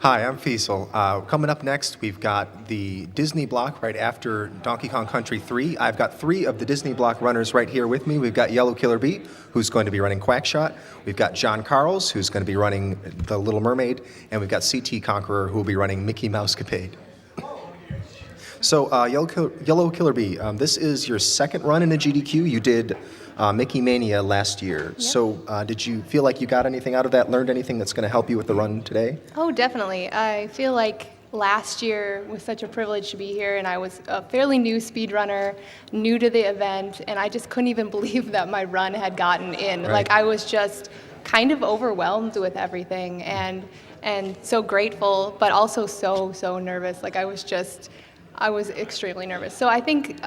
Hi, I'm Fiesel. Coming up next, we've got the Disney block right after Donkey Kong Country 3. I've got 3 of the Disney block runners right here with me. We've got Yellow Killer Bee, who's going to be running Quackshot. We've got John Carls, who's going to be running The Little Mermaid. And we've got CT Conqueror, who will be running Mickey Mousecapade. So, Yellow Killer Bee, this is your second run in a GDQ. You did Mickey Mania last year. Yep. So, did you feel like you got anything out of that, learned anything that's going to help you with the run today? Oh, definitely. I feel like last year was such a privilege to be here, and I was a fairly new speedrunner, new to the event, and I just couldn't even believe that my run had gotten in. Right. Like, I was just kind of overwhelmed with everything, and so grateful, but also so nervous. Like, I was extremely nervous. So I think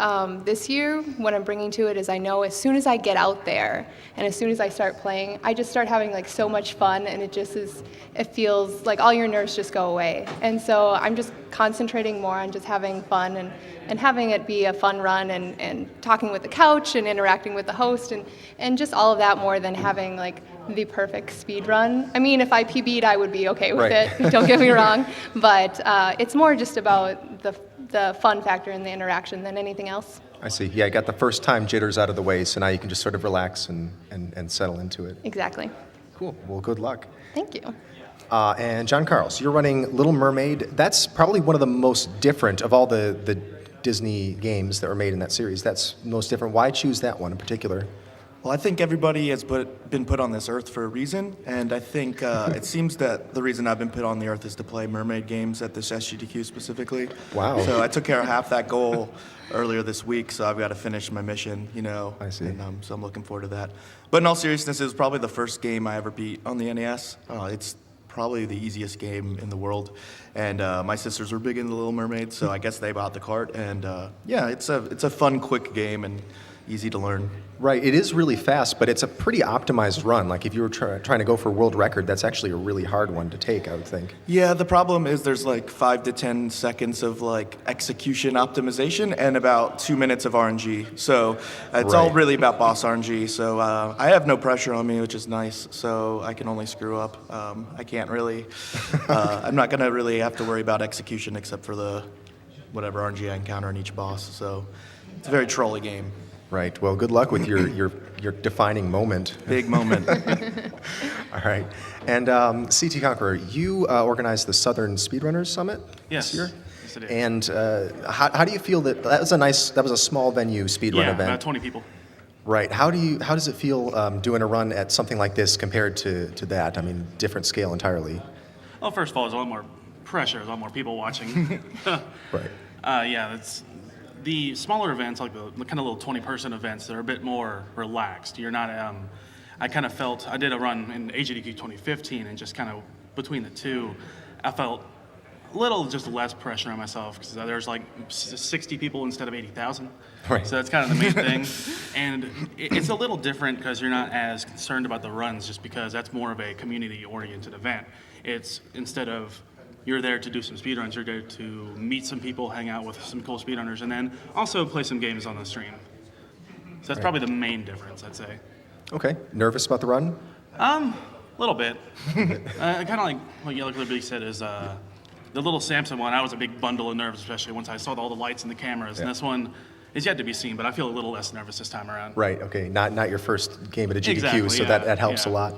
this year, what I'm bringing to it is I know as soon as I get out there and as soon as I start playing, I just start having like so much fun, and it feels like all your nerves just go away. And so I'm just concentrating more on just having fun and having it be a fun run and talking with the couch and interacting with the host and just all of that more than having like the perfect speed run. I mean, if I PB'd, I would be okay with Right. it, don't get me wrong, but it's more just about the fun factor and the interaction than anything else. I see. Yeah, I got the first time jitters out of the way, so now you can just sort of relax and settle into it. Exactly. Cool. Well, good luck. Thank you. And John Carls, you're running Little Mermaid. That's probably one of the most different of all the Disney games that were made in that series. That's most different. Why choose that one in particular? Well, I think everybody has been put on this earth for a reason, and I think it seems that the reason I've been put on the earth is to play mermaid games at this SGDQ specifically. Wow. So I took care of half that goal earlier this week, so I've got to finish my mission, I see. And so I'm looking forward to that. But in all seriousness, it was probably the first game I ever beat on the NES. It's probably the easiest game in the world, and my sisters were big into Little Mermaid, so I guess they bought the cart, and yeah, it's a fun, quick game and easy to learn. Right. It is really fast, but it's a pretty optimized run. Like if you were trying to go for a world record, that's actually a really hard one to take, I would think. Yeah, the problem is there's like 5 to 10 seconds of like execution optimization and about 2 minutes of RNG. So it's all Right. really about boss RNG. So I have no pressure on me, which is nice. So I can only screw up. I can't really. I'm not gonna really have to worry about execution except for the whatever RNG I encounter in each boss. So it's a very trolly game. Right. Well, good luck with your defining moment. Big moment. All right. And CT Conqueror, you organized the Southern Speedrunners Summit Yes. this year. Yes, I did. And how do you feel that was a small venue speedrun Yeah, event? about 20 people. Right. How does it feel doing a run at something like this compared to that? I mean, different scale entirely. Well, first of all, there's a lot more pressure, there's a lot more people watching. Right. Yeah, it's the smaller events, like the kind of little 20-person events, they're a bit more relaxed. You're not. I kind of felt I did a run in AGDQ 2015, and just kind of between the two, I felt a little just less pressure on myself because there's like 60 people instead of 80,000. Right. So that's kind of the main thing. And it's a little different because you're not as concerned about the runs, just because that's more of a community-oriented event. It's instead of you're there to do some speedruns, you're there to meet some people, hang out with some cool speedrunners, and then also play some games on the stream. So that's probably the main difference, I'd say. Okay. Nervous about the run? A little bit. Kind of like what Yellow Killer Bee said is the little Samson one, I was a big bundle of nerves, especially once I saw all the lights and the cameras. Yeah. And this one is yet to be seen, but I feel a little less nervous this time around. Right. Okay. Not your first game at a GDQ, Exactly, so yeah, that helps yeah. a lot.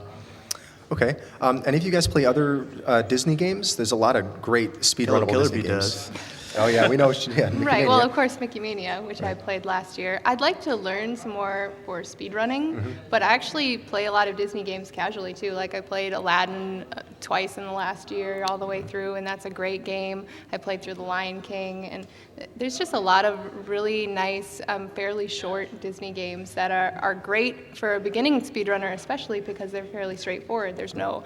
Okay. Any of you guys play other Disney games? There's a lot of great speedrunnable Killer Disney Bee games. does. Oh yeah, we know. Yeah, Mickey Right, well, Mania. of course, Mickey Mania, which I played last year. I'd like to learn some more for speedrunning, but I actually play a lot of Disney games casually, too. Like, I played Aladdin twice in the last year, all the way through, and that's a great game. I played through The Lion King, and there's just a lot of really nice, fairly short Disney games that are great for a beginning speedrunner, especially because they're fairly straightforward. There's no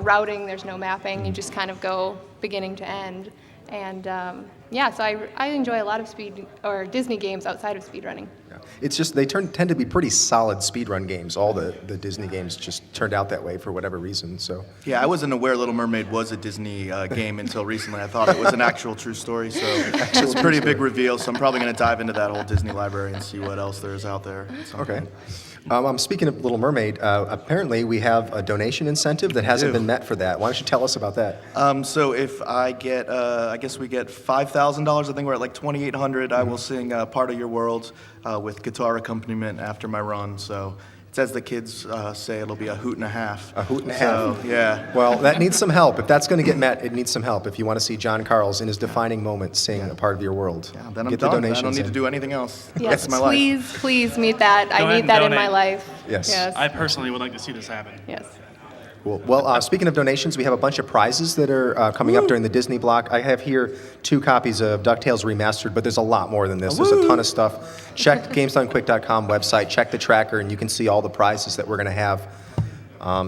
routing, there's no mapping. You just kind of go beginning to end. And yeah, so I enjoy a lot of Disney games outside of speedrunning. Yeah. It's just they tend to be pretty solid speedrun games. All the Disney games just turned out that way for whatever reason. So Yeah, I wasn't aware Little Mermaid was a Disney game until recently. I thought it was an actual true story, so it's a pretty big reveal. So I'm probably going to dive into that whole Disney library and see what else there is out there. at some okay. point. Speaking of Little Mermaid, apparently we have a donation incentive that hasn't do. been met for that. Why don't you tell us about that? So if I get, I guess we get $5,000. I think we're at like 2,800. I will sing "Part of Your World" with guitar accompaniment after my run. So it's as the kids say, it'll be a hoot and a half. A hoot and a So, half. yeah. Well, that needs some help. If that's going to get met, it needs some help. If you want to see John Carls in his defining moment sing a part of your world, Yeah, then I'm get the done. donations I don't need in. to do anything else. the Yes, rest of my life. please meet that. Go I ahead need and that in my donate. life. Yes. Yes. I personally would like to see this happen. Yes. Cool. Well, speaking of donations, we have a bunch of prizes that are coming up during the Disney block. I have here 2 copies of DuckTales Remastered, but there's a lot more than this. There's a ton of stuff. Check GamesDoneQuick.com website, check the tracker, and you can see all the prizes that we're going to have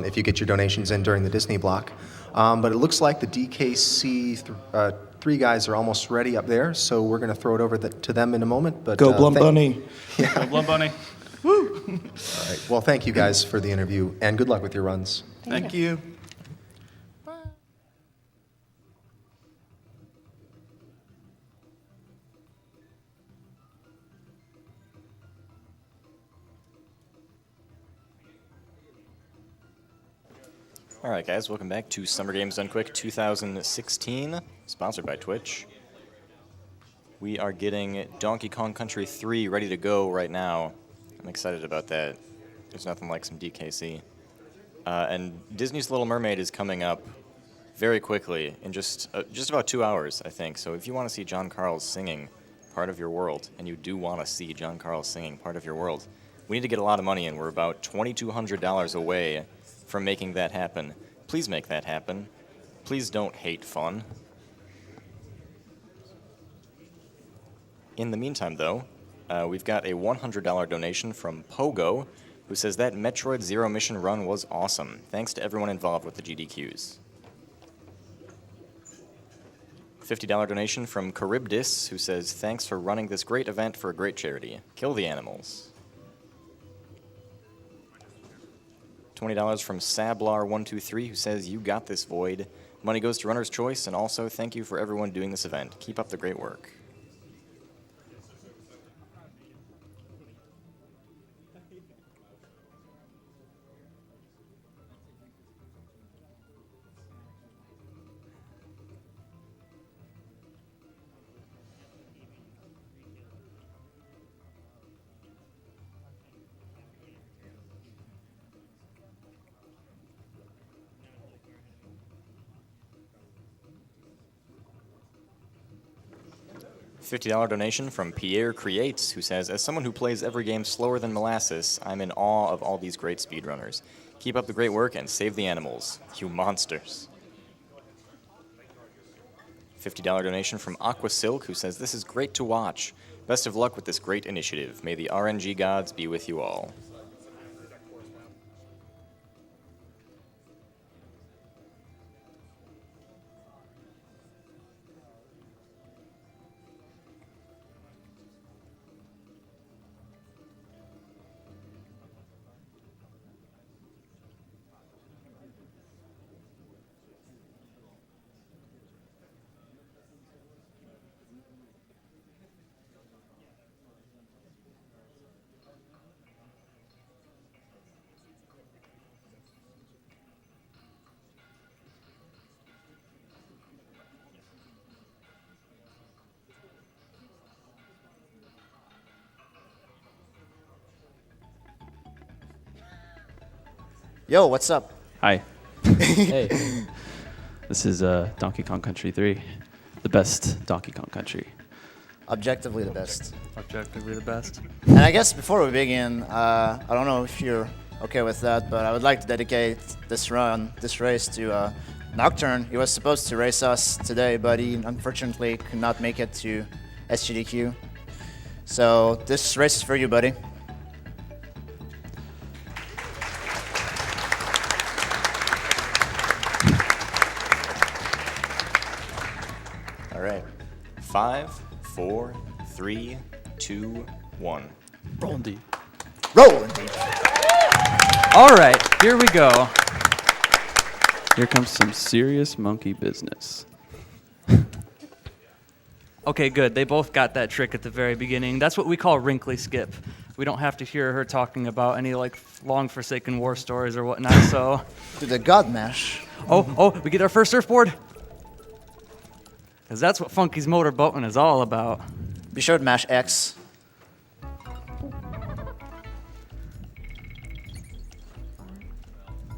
if you get your donations in during the Disney block. But it looks like the DKC 3 guys are almost ready up there, so we're going to throw it over to them in a moment. But, Go Blum Bunny. Go Blood Bunny. All right. Well, thank you guys for the interview, and good luck with your runs. Thank you. All right, guys, welcome back to Summer Games Done Quick 2016, sponsored by Twitch. We are getting Donkey Kong Country 3 ready to go right now. I'm excited about that. There's nothing like some DKC. And Disney's Little Mermaid is coming up very quickly in just about 2 hours, I think. So if you want to see John Carls singing Part of Your World, and you do want to see John Carls singing Part of Your World, we need to get a lot of money in. We're about $2,200 away from making that happen. Please make that happen. Please don't hate fun. In the meantime, though, we've got a $100 donation from Pogo, who says that Metroid Zero Mission run was awesome. Thanks to everyone involved with the GDQs. $50 donation from Charybdis, who says, thanks for running this great event for a great charity. Kill the animals. $20 from Sablar123, who says, you got this, Void. Money goes to Runner's Choice, and also thank you for everyone doing this event. Keep up the great work. $50 donation from Pierre Creates, who says, as someone who plays every game slower than molasses, I'm in awe of all these great speedrunners. Keep up the great work and save the animals, you monsters. $50 donation from Aqua Silk, who says, this is great to watch. Best of luck with this great initiative. May the RNG gods be with you all. Yo, what's up? Hi. Hey. This is Donkey Kong Country 3, the best Donkey Kong Country. Objectively the best. Objectively the best. And I guess before we begin, I don't know if you're okay with that, but I would like to dedicate this race to Nocturne. He was supposed to race us today, but he unfortunately could not make it to SGDQ. So this race is for you, buddy. All right. 5, 4, 3, 2, 1. Rolling deep. Rolling deep. All right, here we go. Here comes some serious monkey business. Okay, good. They both got that trick at the very beginning. That's what we call wrinkly skip. we don't have to hear her talking about any like long-forsaken war stories or whatnot. So, To the God Mash. oh, we get our first surfboard. Because that's what Funky's Motorboating is all about. Be sure to mash X.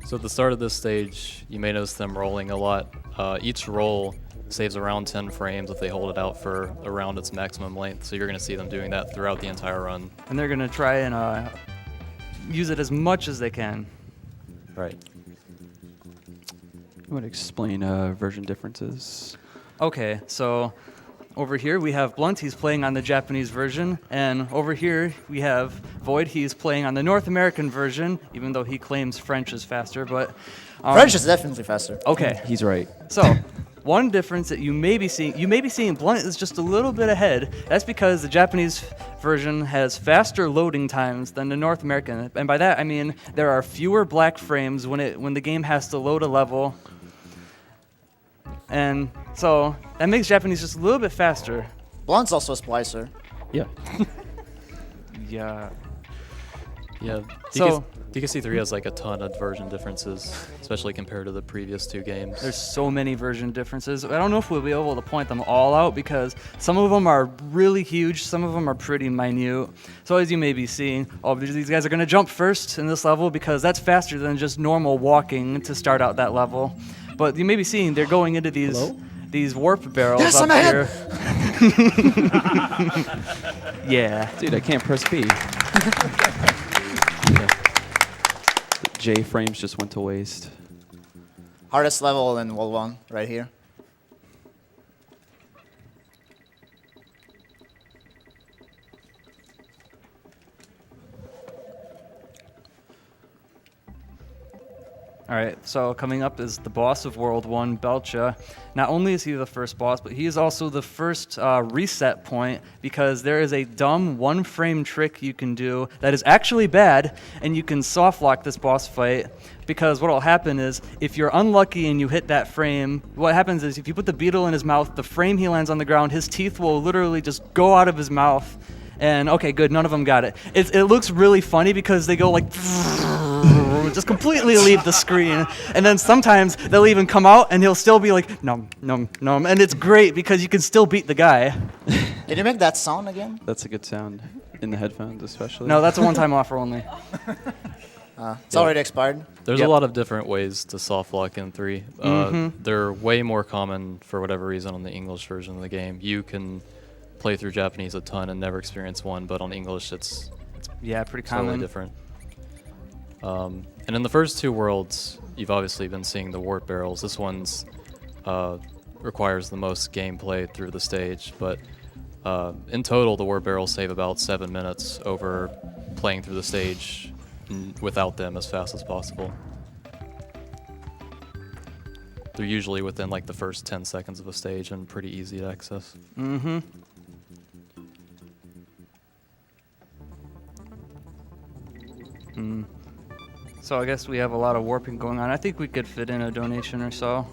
So at the start of this stage, you may notice them rolling a lot. Each roll saves around 10 frames if they hold it out for around its maximum length. So you're going to see them doing that throughout the entire run. And they're going to try and use it as much as they can. Right. Oh. You want to explain version differences? Okay, so over here we have Blunt, he's playing on the Japanese version, and over here we have Void, he's playing on the North American version, even though he claims French is faster, but... French is definitely faster. Okay. He's right. So, one difference that you may be seeing Blunt is just a little bit ahead. That's because the Japanese version has faster loading times than the North American, and by that I mean there are fewer black frames when the game has to load a level. And so that makes Japanese just a little bit faster. Blunt's also a splicer. Yeah. Yeah. Yeah. So- DKC3 has like a ton of version differences, especially compared to the previous two games. There's so many version differences. I don't know if we'll be able to point them all out because some of them are really huge, some of them are pretty minute. So as you may be seeing, these guys are going to jump first in this level because that's faster than just normal walking to start out that level. But you may be seeing they're going into these warp barrels Yes, up I'm here. ahead. Yeah. Dude, I can't press B. J frames just went to waste. Hardest level in World 1, right here. All right, so coming up is the boss of World 1, Belcha. Not only is he the first boss, but he is also the first reset point because there is a dumb one-frame trick you can do that is actually bad, and you can soft lock this boss fight because what will happen is if you're unlucky and you hit that frame, what happens is if you put the beetle in his mouth, the frame he lands on the ground, his teeth will literally just go out of his mouth. And okay, good, none of them got it. It looks really funny because they go like... just completely leave the screen, and then sometimes they'll even come out and he'll still be like num num num, and it's great because you can still beat the guy. Can you make that sound again? That's a good sound in the headphones, especially. No, that's a one-time offer only. It's already expired. There's Yep. a lot of different ways to soft lock in 3. They're way more common for whatever reason on the English version of the game. You can play through Japanese a ton and never experience one, but on English it's Yeah, pretty totally common. different. And in the first two worlds, you've obviously been seeing the warp barrels. This one's requires the most gameplay through the stage, but in total, the warp barrels save about 7 minutes over playing through the stage without them as fast as possible. They're usually within like the first 10 seconds of a stage and pretty easy to access. Mm-hmm. So I guess we have a lot of warping going on. I think we could fit in a donation or so.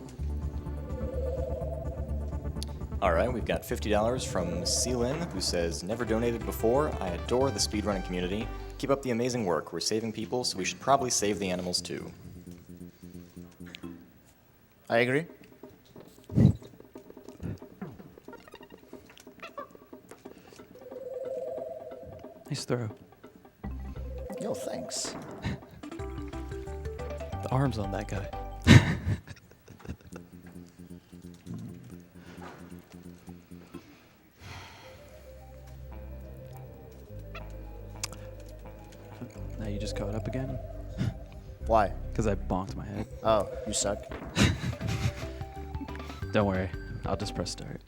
All right, we've got $50 from Celine, who says, never donated before. I adore the speedrunning community. Keep up the amazing work. We're saving people, so we should probably save the animals too. I agree. Nice throw. Yo, thanks. The arms on that guy. Now you just caught up again? Why? Because I bonked my head. Oh, you suck. Don't worry. I'll just press start.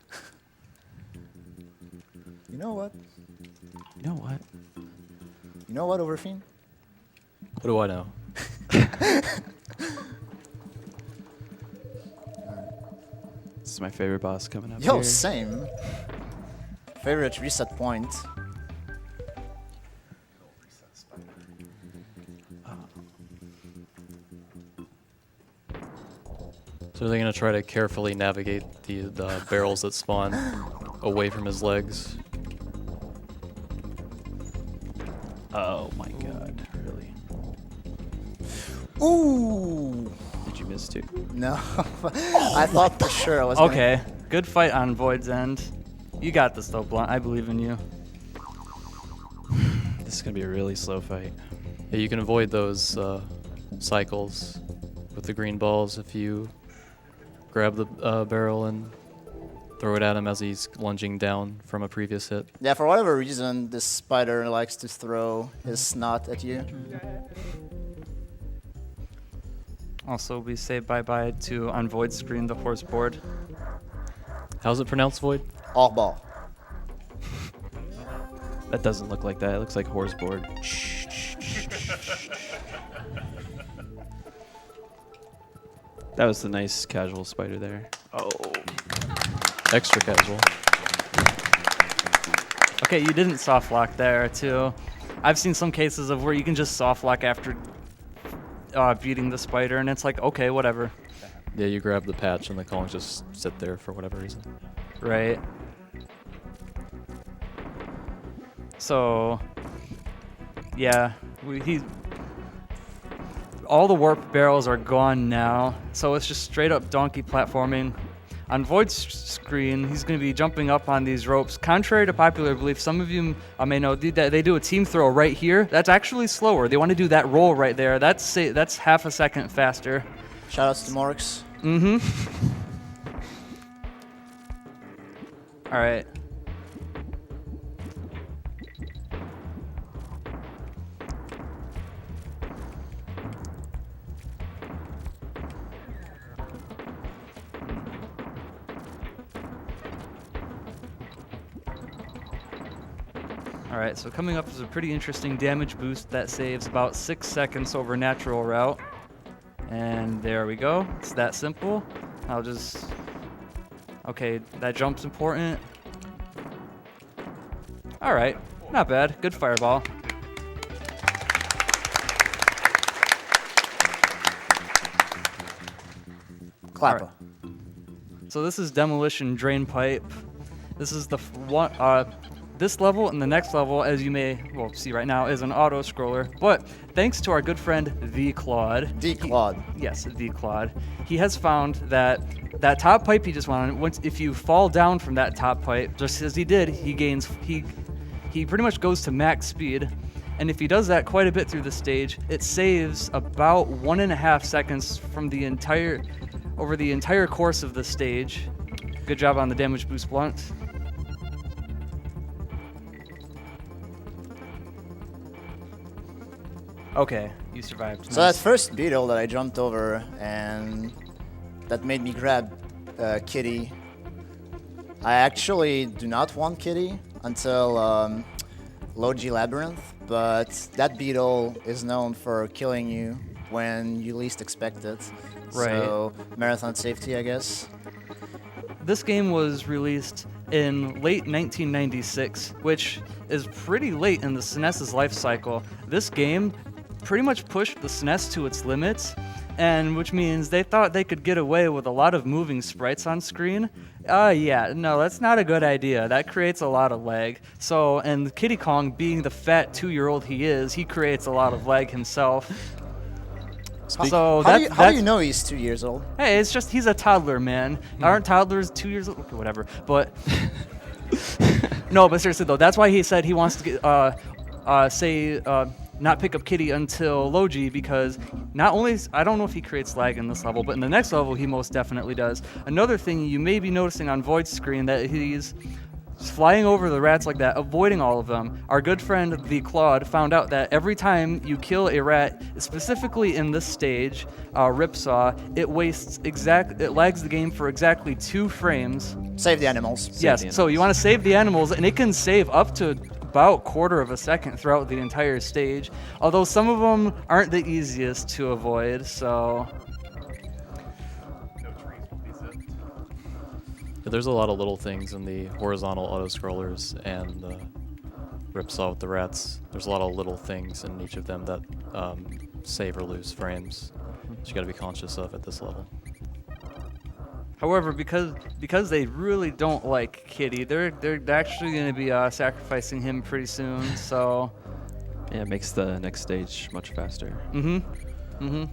You know what? You know what? You know what, Overfiend? What do I know? This is my favorite boss coming up Yo, here. same. Favorite reset point. So are they going to try to carefully navigate the barrels that spawn away from his legs? Ooh! Did you miss too? No. I thought for sure I was gonna- Okay, good fight on Void's end. You got this though, Blunt. I believe in you. This is gonna be a really slow fight. Yeah, you can avoid those cycles with the green balls if you grab the barrel and throw it at him as he's lunging down from a previous hit. Yeah, for whatever reason, this spider likes to throw his snot at you. Also, we say bye-bye to on Void's screen the horse board. How's it pronounced, Void? Orbal. That doesn't look like that. It looks like horseboard. That was the nice casual spider there. Oh. Extra casual. Okay, you didn't soft lock there too. I've seen some cases of where you can just soft lock after beating the spider, and it's like, okay, whatever. Yeah, you grab the patch and the Kongs just sit there for whatever reason. Right. So, yeah, all the warp barrels are gone now, so it's just straight up donkey platforming. On Void's screen, he's going to be jumping up on these ropes. Contrary to popular belief, some of you may know that they do a team throw right here. That's actually slower. They want to do that roll right there. That's half a second faster. Shoutouts to Morix. Mm-hmm. All right. All right, so coming up is a pretty interesting damage boost that saves about 6 seconds over natural route. And there we go. It's that simple. I'll just... Okay, that jump's important. All right, not bad. Good fireball. Clapper. So this is Demolition Drain Pipe. This is the one. This level and the next level, as you may see right now, is an auto scroller. But thanks to our good friend the Claude. Yes, the Claude. He has found that that top pipe he just went on. If you fall down from that top pipe, just as he did, he pretty much goes to max speed. And if he does that quite a bit through the stage, it saves about 1.5 seconds from over the entire course of the stage. Good job on the damage boost, Blunt. Okay, you survived. So that first beetle that I jumped over and that made me grab Kitty, I actually do not want Kitty until Logi Labyrinth, but that beetle is known for killing you when you least expect it. Right. So marathon safety, I guess. This game was released in late 1996, which is pretty late in the SNES's life cycle. This game pretty much pushed the SNES to its limits, and which means they thought they could get away with a lot of moving sprites on screen. Yeah, no, that's not a good idea. That creates a lot of lag. So, and Kiddy Kong, being the fat 2-year-old he is, he creates a lot of lag himself. So how do you know he's 2 years old? Hey, it's just he's a toddler, man. Aren't toddlers 2 years old? Okay, whatever. But no, but seriously though, that's why he said he wants to get not pick up Kitty until Logi, because not only I don't know if he creates lag in this level, but in the next level he most definitely does. Another thing you may be noticing on Void's screen that he's flying over the rats like that, avoiding all of them. Our good friend the Claude found out that every time you kill a rat, specifically in this stage, Ripsaw, it lags the game for exactly 2 frames. Save the animals. Yes, so you want to save the animals, and it can save up to about 1/4 of a second throughout the entire stage, although some of them aren't the easiest to avoid, so... There's a lot of little things in the horizontal auto-scrollers and Ripsaw with the rats. There's a lot of little things in each of them that save or lose frames, which you got to be conscious of at this level. However, because they really don't like Kitty, they're actually going to be sacrificing him pretty soon, so... Yeah, it makes the next stage much faster. Mm-hmm. Mm-hmm.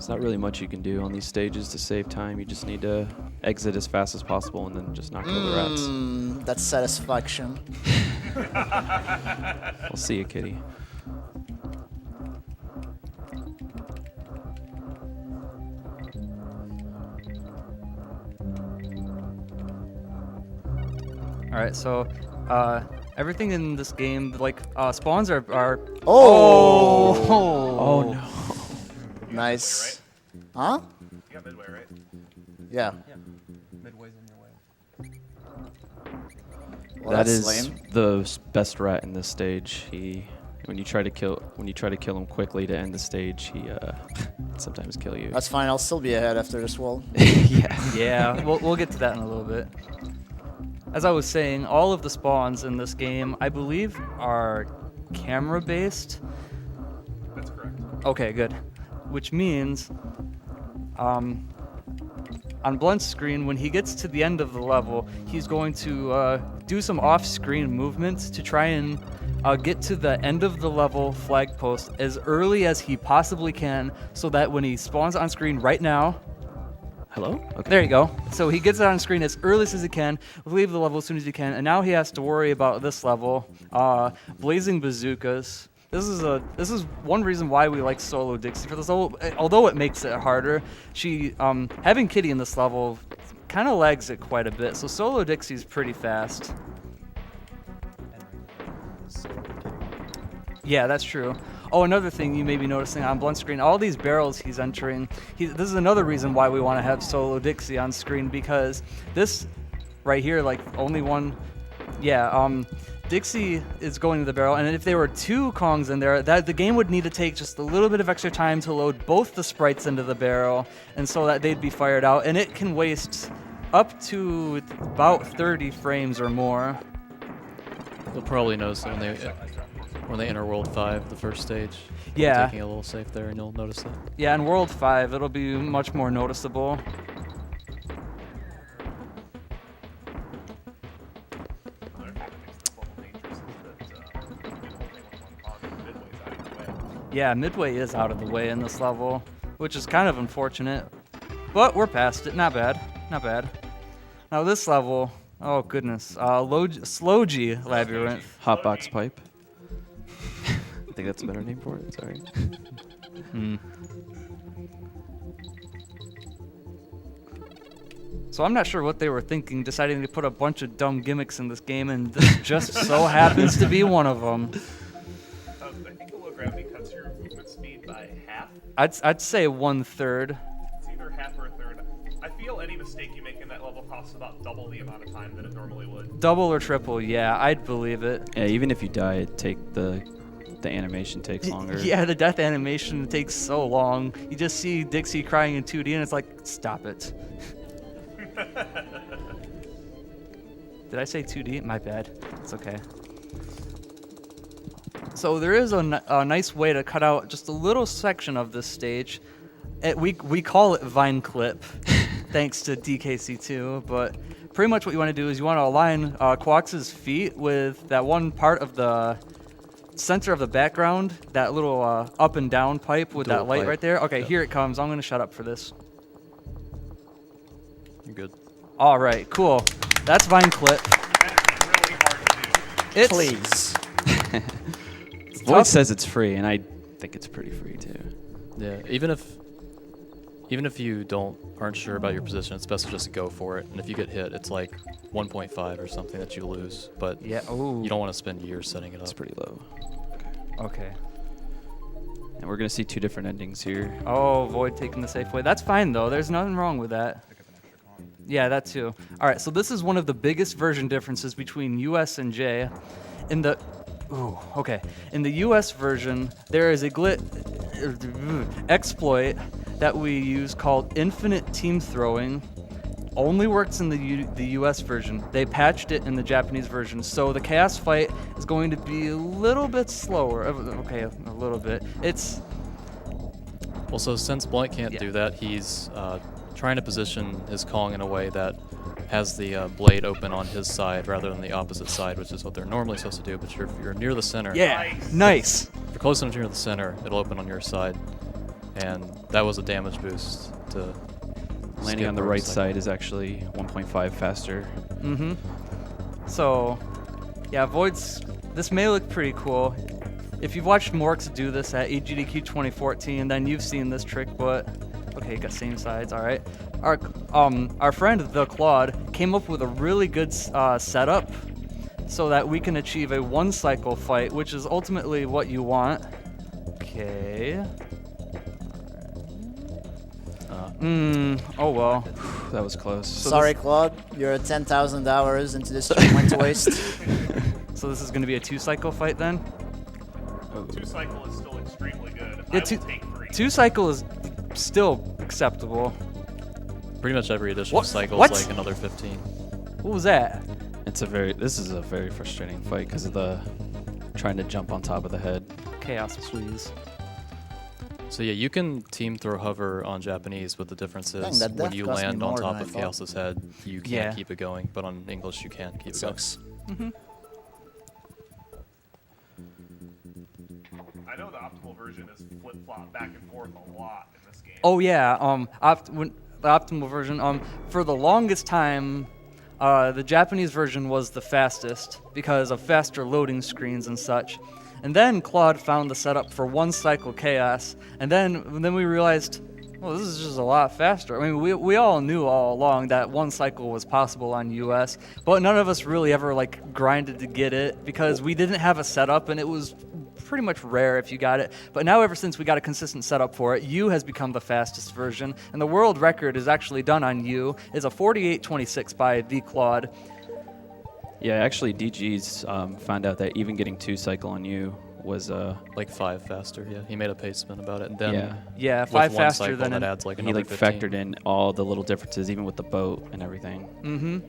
There's not really much you can do on these stages to save time. You just need to exit as fast as possible and then just not kill the rats. That's satisfaction. I'll see you, kitty. All right, so everything in this game, like spawns are. Oh no. Nice. Huh? You got midway, right? Yeah. Midway's in your way. Well, That that's is lame. the best rat in this stage. When you try to kill him quickly to end the stage, he sometimes kill you. That's fine. I'll still be ahead after this wall. Yeah. Yeah, we'll get to that in a little bit. As I was saying, all of the spawns in this game, I believe, are camera-based. That's correct. Okay, good. Which means, on Blunt's screen, when he gets to the end of the level, he's going to do some off-screen movements to try and get to the end of the level flag post as early as he possibly can, so that when he spawns on screen right now, Hello? Okay. there you go. So he gets it on screen as early as he can, leave the level as soon as he can, and now he has to worry about this level, blazing bazookas. This is one reason why we like Solo Dixie for this level. Although it makes it harder, having Kitty in this level kind of lags it quite a bit. So Solo Dixie's pretty fast. Yeah, that's true. Oh, another thing you may be noticing on Blunt's screen, all these barrels he's entering, this is another reason why we want to have Solo Dixie on screen, because this right here, like only one, Dixie is going to the barrel, and if there were two Kongs in there, the game would need to take just a little bit of extra time to load both the sprites into the barrel, and so that they'd be fired out, and it can waste up to about 30 frames or more. You'll probably notice it when they enter World 5, the first stage. Yeah. Taking a little safe there, and you'll notice that. Yeah, in World 5, it'll be much more noticeable. Yeah, Midway is out of the way in this level, which is kind of unfortunate. But we're past it. Not bad. Not bad. Now this level, oh goodness, Slogy Labyrinth. Hotbox pipe. I think that's a better name for it. Sorry. So I'm not sure what they were thinking, deciding to put a bunch of dumb gimmicks in this game, and this just so happens to be one of them. I think the low gravity cuts your movement speed by half. I'd say 1/3. It's either half or a third. I feel any mistake you make in that level costs about double the amount of time that it normally would. Double or triple, yeah, I'd believe it. Yeah, even if you die, the animation takes longer. Yeah, the death animation takes so long. You just see Dixie crying in 2D, and it's like, stop it. Did I say 2D? My bad. It's okay. So there is a nice way to cut out just a little section of this stage. We call it Vine Clip, thanks to DKC2, but pretty much what you want to do is you want to align Quax's feet with that one part of the center of the background, that little up and down pipe with Dual that light pipe. right there. Okay, Yep. Here it comes. I'm going to shut up for this. You're good. All right, cool. That's Vine Clip. That's really hard to do. It's, Please. Void says it's free, and I think it's pretty free too. Yeah, even if you aren't sure about your position, it's best to just go for it. And if you get hit, it's like 1.5 or something that you lose. But Yeah. Ooh. you don't want to spend years setting it It's up. pretty low. Okay. And we're gonna see two different endings here. Oh, Void taking the safe way. That's fine though. There's nothing wrong with that. Yeah, that too. All right, so this is one of the biggest version differences between US and J. In the US version, there is a exploit that we use called infinite team throwing. Only works in the US version. They patched it in the Japanese version, so the chaos fight is going to be a little bit slower. Okay, a little bit. It's Well, so since Blunt can't Yeah. do that, he's trying to position his Kong in a way that has the blade open on his side rather than the opposite side, which is what they're normally supposed to do. But if you're near the center, yeah, nice. if you're close enough near the center, it'll open on your side. and that was a damage boost to Landing skip on the our right cycle. side is actually 1.5 faster. Mm-hmm. So, yeah, Void's, this may look pretty cool. If you've watched Morks do this at SGDQ 2014, then you've seen this trick, but, okay, got same sides, all right. Our friend, the Claude, came up with a really good setup so that we can achieve a one-cycle fight, which is ultimately what you want. Okay. Oh well. That was close. Sorry, Claude. Your 10,000 hours into this stream went to waste. So this is going to be a two-cycle fight then? 2 cycle is still extremely good. Yeah, I will take 3. Two-cycle is still acceptable. Pretty much every additional cycle What? is like another 15. What was that? This is a very frustrating fight because of the trying to jump on top of the head. Chaos, please. So yeah, you can team throw hover on Japanese, but the difference Dang, is that when death you cost me land on more top than I of thought. Chaos's head, you can't Yeah. keep it going, but on English you can keep it going. Sucks. I know the optimal version is flip-flop back and forth a lot in this game. Oh yeah, the optimal version. For the longest time, the Japanese version was the fastest because of faster loading screens and such. And then Claude found the setup for one cycle chaos, and then we realized, well, this is just a lot faster. I mean, we all knew all along that one cycle was possible on US, but none of us really ever like grinded to get it because we didn't have a setup, and it was pretty much rare if you got it. But now, ever since we got a consistent setup for it, U has become the fastest version, and the world record is actually done on U. It's a 48.26 by the Claude. Yeah, actually, DG's found out that even getting 2-cycle on you was Like 5 faster, yeah. He made a pacement about it, and then Yeah, with 5 one faster cycle, than that an- adds like he another like 15. factored in all the little differences, even with the boat and everything. Mm-hmm.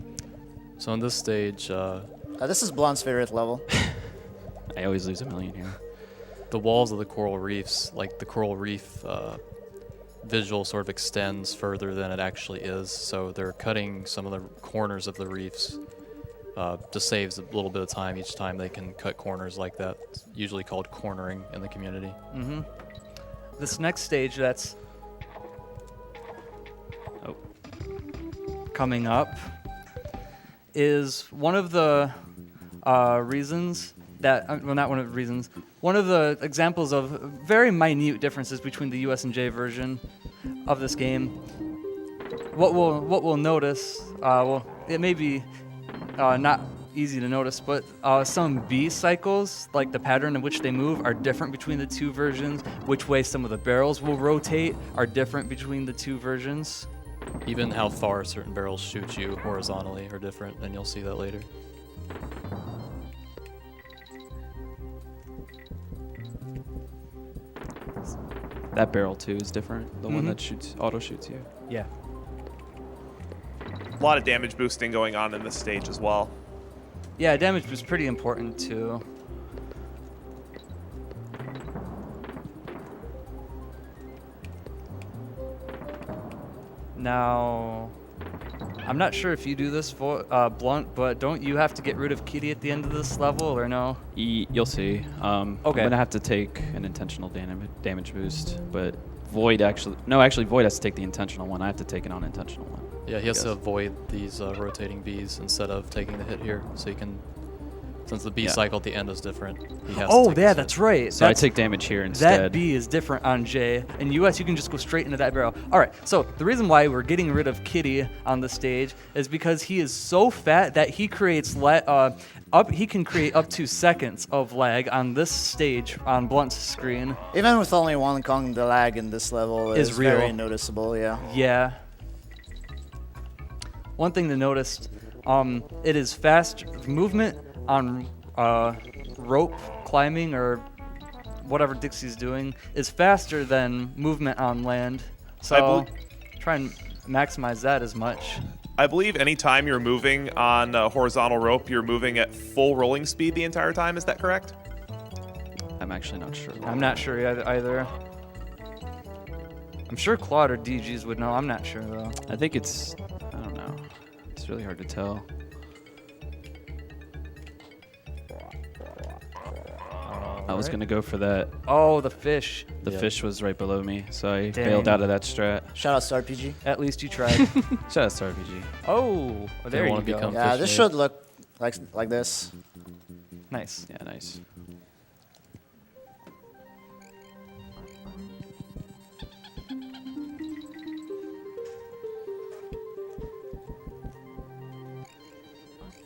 So on this stage, This is Blonde's favorite level. I always lose a million here. the walls of the coral reefs, like the coral reef visual sort of extends further than it actually is. So they're cutting some of the corners of the reefs. Just saves a little bit of time each time they can cut corners like that. It's usually called cornering in the community. Mm-hmm. This next stage that's coming up is one of the reasons that, well, not one of the reasons, one of the examples of very minute differences between the US and J version of this game. What we'll notice, well, it may be not easy to notice, but some B cycles, like the pattern in which they move, are different between the two versions. Which way some of the barrels will rotate are different between the two versions. Even how far certain barrels shoot you horizontally are different, and you'll see that later. That barrel too is different. The one Mhm. that auto shoots you. Yeah. A lot of damage boosting going on in this stage as well. Yeah, damage was pretty important too. Now, I'm not sure if you do this, Blunt, but don't you have to get rid of Kitty at the end of this level, or no? You'll see. I'm gonna have to take an intentional damage boost, but Void Void has to take the intentional one. I have to take an unintentional one. Yeah, he has to Yes. avoid these rotating bees instead of taking the hit here. So you can, since the bee Yeah. cycle at the end is different, he has Oh, to take yeah, this that's hit. right. So I take damage here That instead. B is different on J. In US, you can just go straight into that barrel. All right, so the reason why we're getting rid of Kitty on the stage is because he is so fat that he creates he can create up to seconds of lag on this stage on Blunt's screen. Even with only one Kong, the lag in this level Is is real. very noticeable, yeah. Yeah. One thing to notice, it is fast movement on rope climbing or whatever Dixie's doing is faster than movement on land. So try and maximize that as much. I believe anytime you're moving on a horizontal rope, you're moving at full rolling speed the entire time. Is that correct? I'm actually not sure. I'm not sure either. I'm sure Claude or DGs would know. I'm not sure though. I think I don't know. It's really hard to tell. I was going to go for that. Oh, the fish. The fish was right below me, so I Dang. bailed out of that strat. Shout out to RPG. At least you tried. Shout out to RPG. Oh, there you wanna go. become- Yeah, Fish this made. should look like this. Nice. Yeah, nice.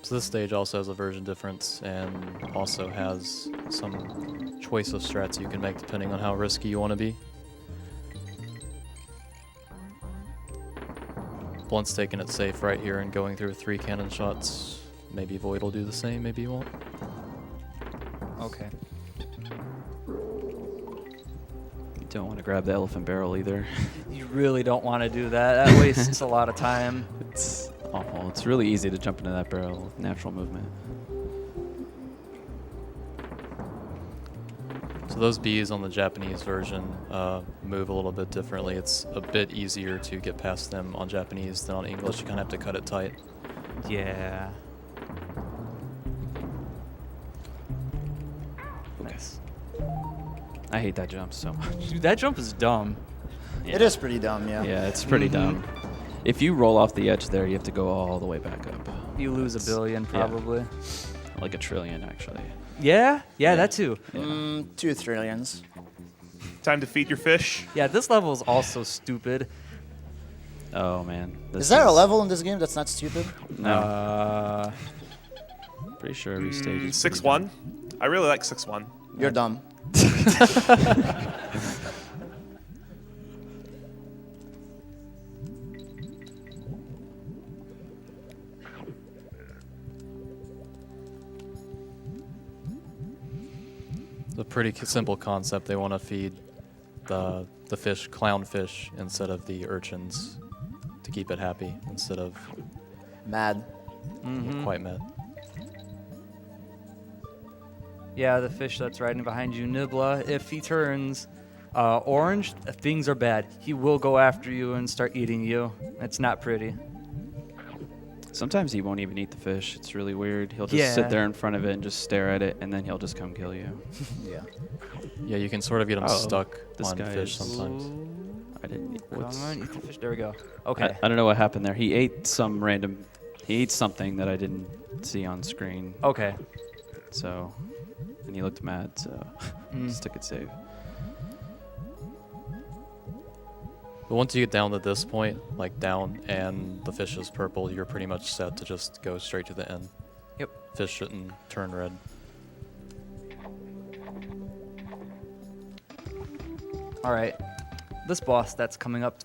So this stage also has a version difference and also has some choice of strats you can make depending on how risky you want to be. Blunt's taking it safe right here and going through 3 cannon shots. Maybe Void will do the same, maybe he won't. Okay. You don't want to grab the elephant barrel either. You really don't want to do that. That wastes a lot of time. It's awful. It's really easy to jump into that barrel with natural movement. So those bees on the Japanese version move a little bit differently. It's a bit easier to get past them on Japanese than on English. You kind of have to cut it tight. Yeah. Nice. I hate that jump so much. Dude, that jump is dumb. It is pretty dumb, yeah. Yeah, it's pretty dumb. If you roll off the edge there, you have to go all the way back up. You lose a billion, probably. Like a trillion, actually. Yeah? Yeah, that too. 2 trillions. Time to feed your fish. Yeah, this level is also stupid. Oh, man. Is there a level in this game that's not stupid? No. Pretty sure every stage is pretty 6-1. I really like 6-1. You're dumb. It's a pretty simple concept. They want to feed the fish clownfish instead of the urchins to keep it happy instead of Mad. quite mad. Yeah, the fish that's riding behind you, Nibla, if he turns orange, things are bad. He will go after you and start eating you. It's not pretty. Sometimes he won't even eat the fish. It's really weird. He'll just sit Yeah. there in front of it and just stare at it, and then he'll just come kill you. Yeah. Yeah, you can sort of get them Oh, stuck this on guy fish is- sometimes. I didn't. Come What's, on, eat the fish. There we go. Okay. I don't know what happened there. He ate some random. He ate something that I didn't see on screen. Okay. So, and he looked mad. So, just took it safe. But once you get down to this point, like down and the fish is purple, you're pretty much set to just go straight to the end. Yep. Fish shouldn't turn red. All right. This boss that's coming up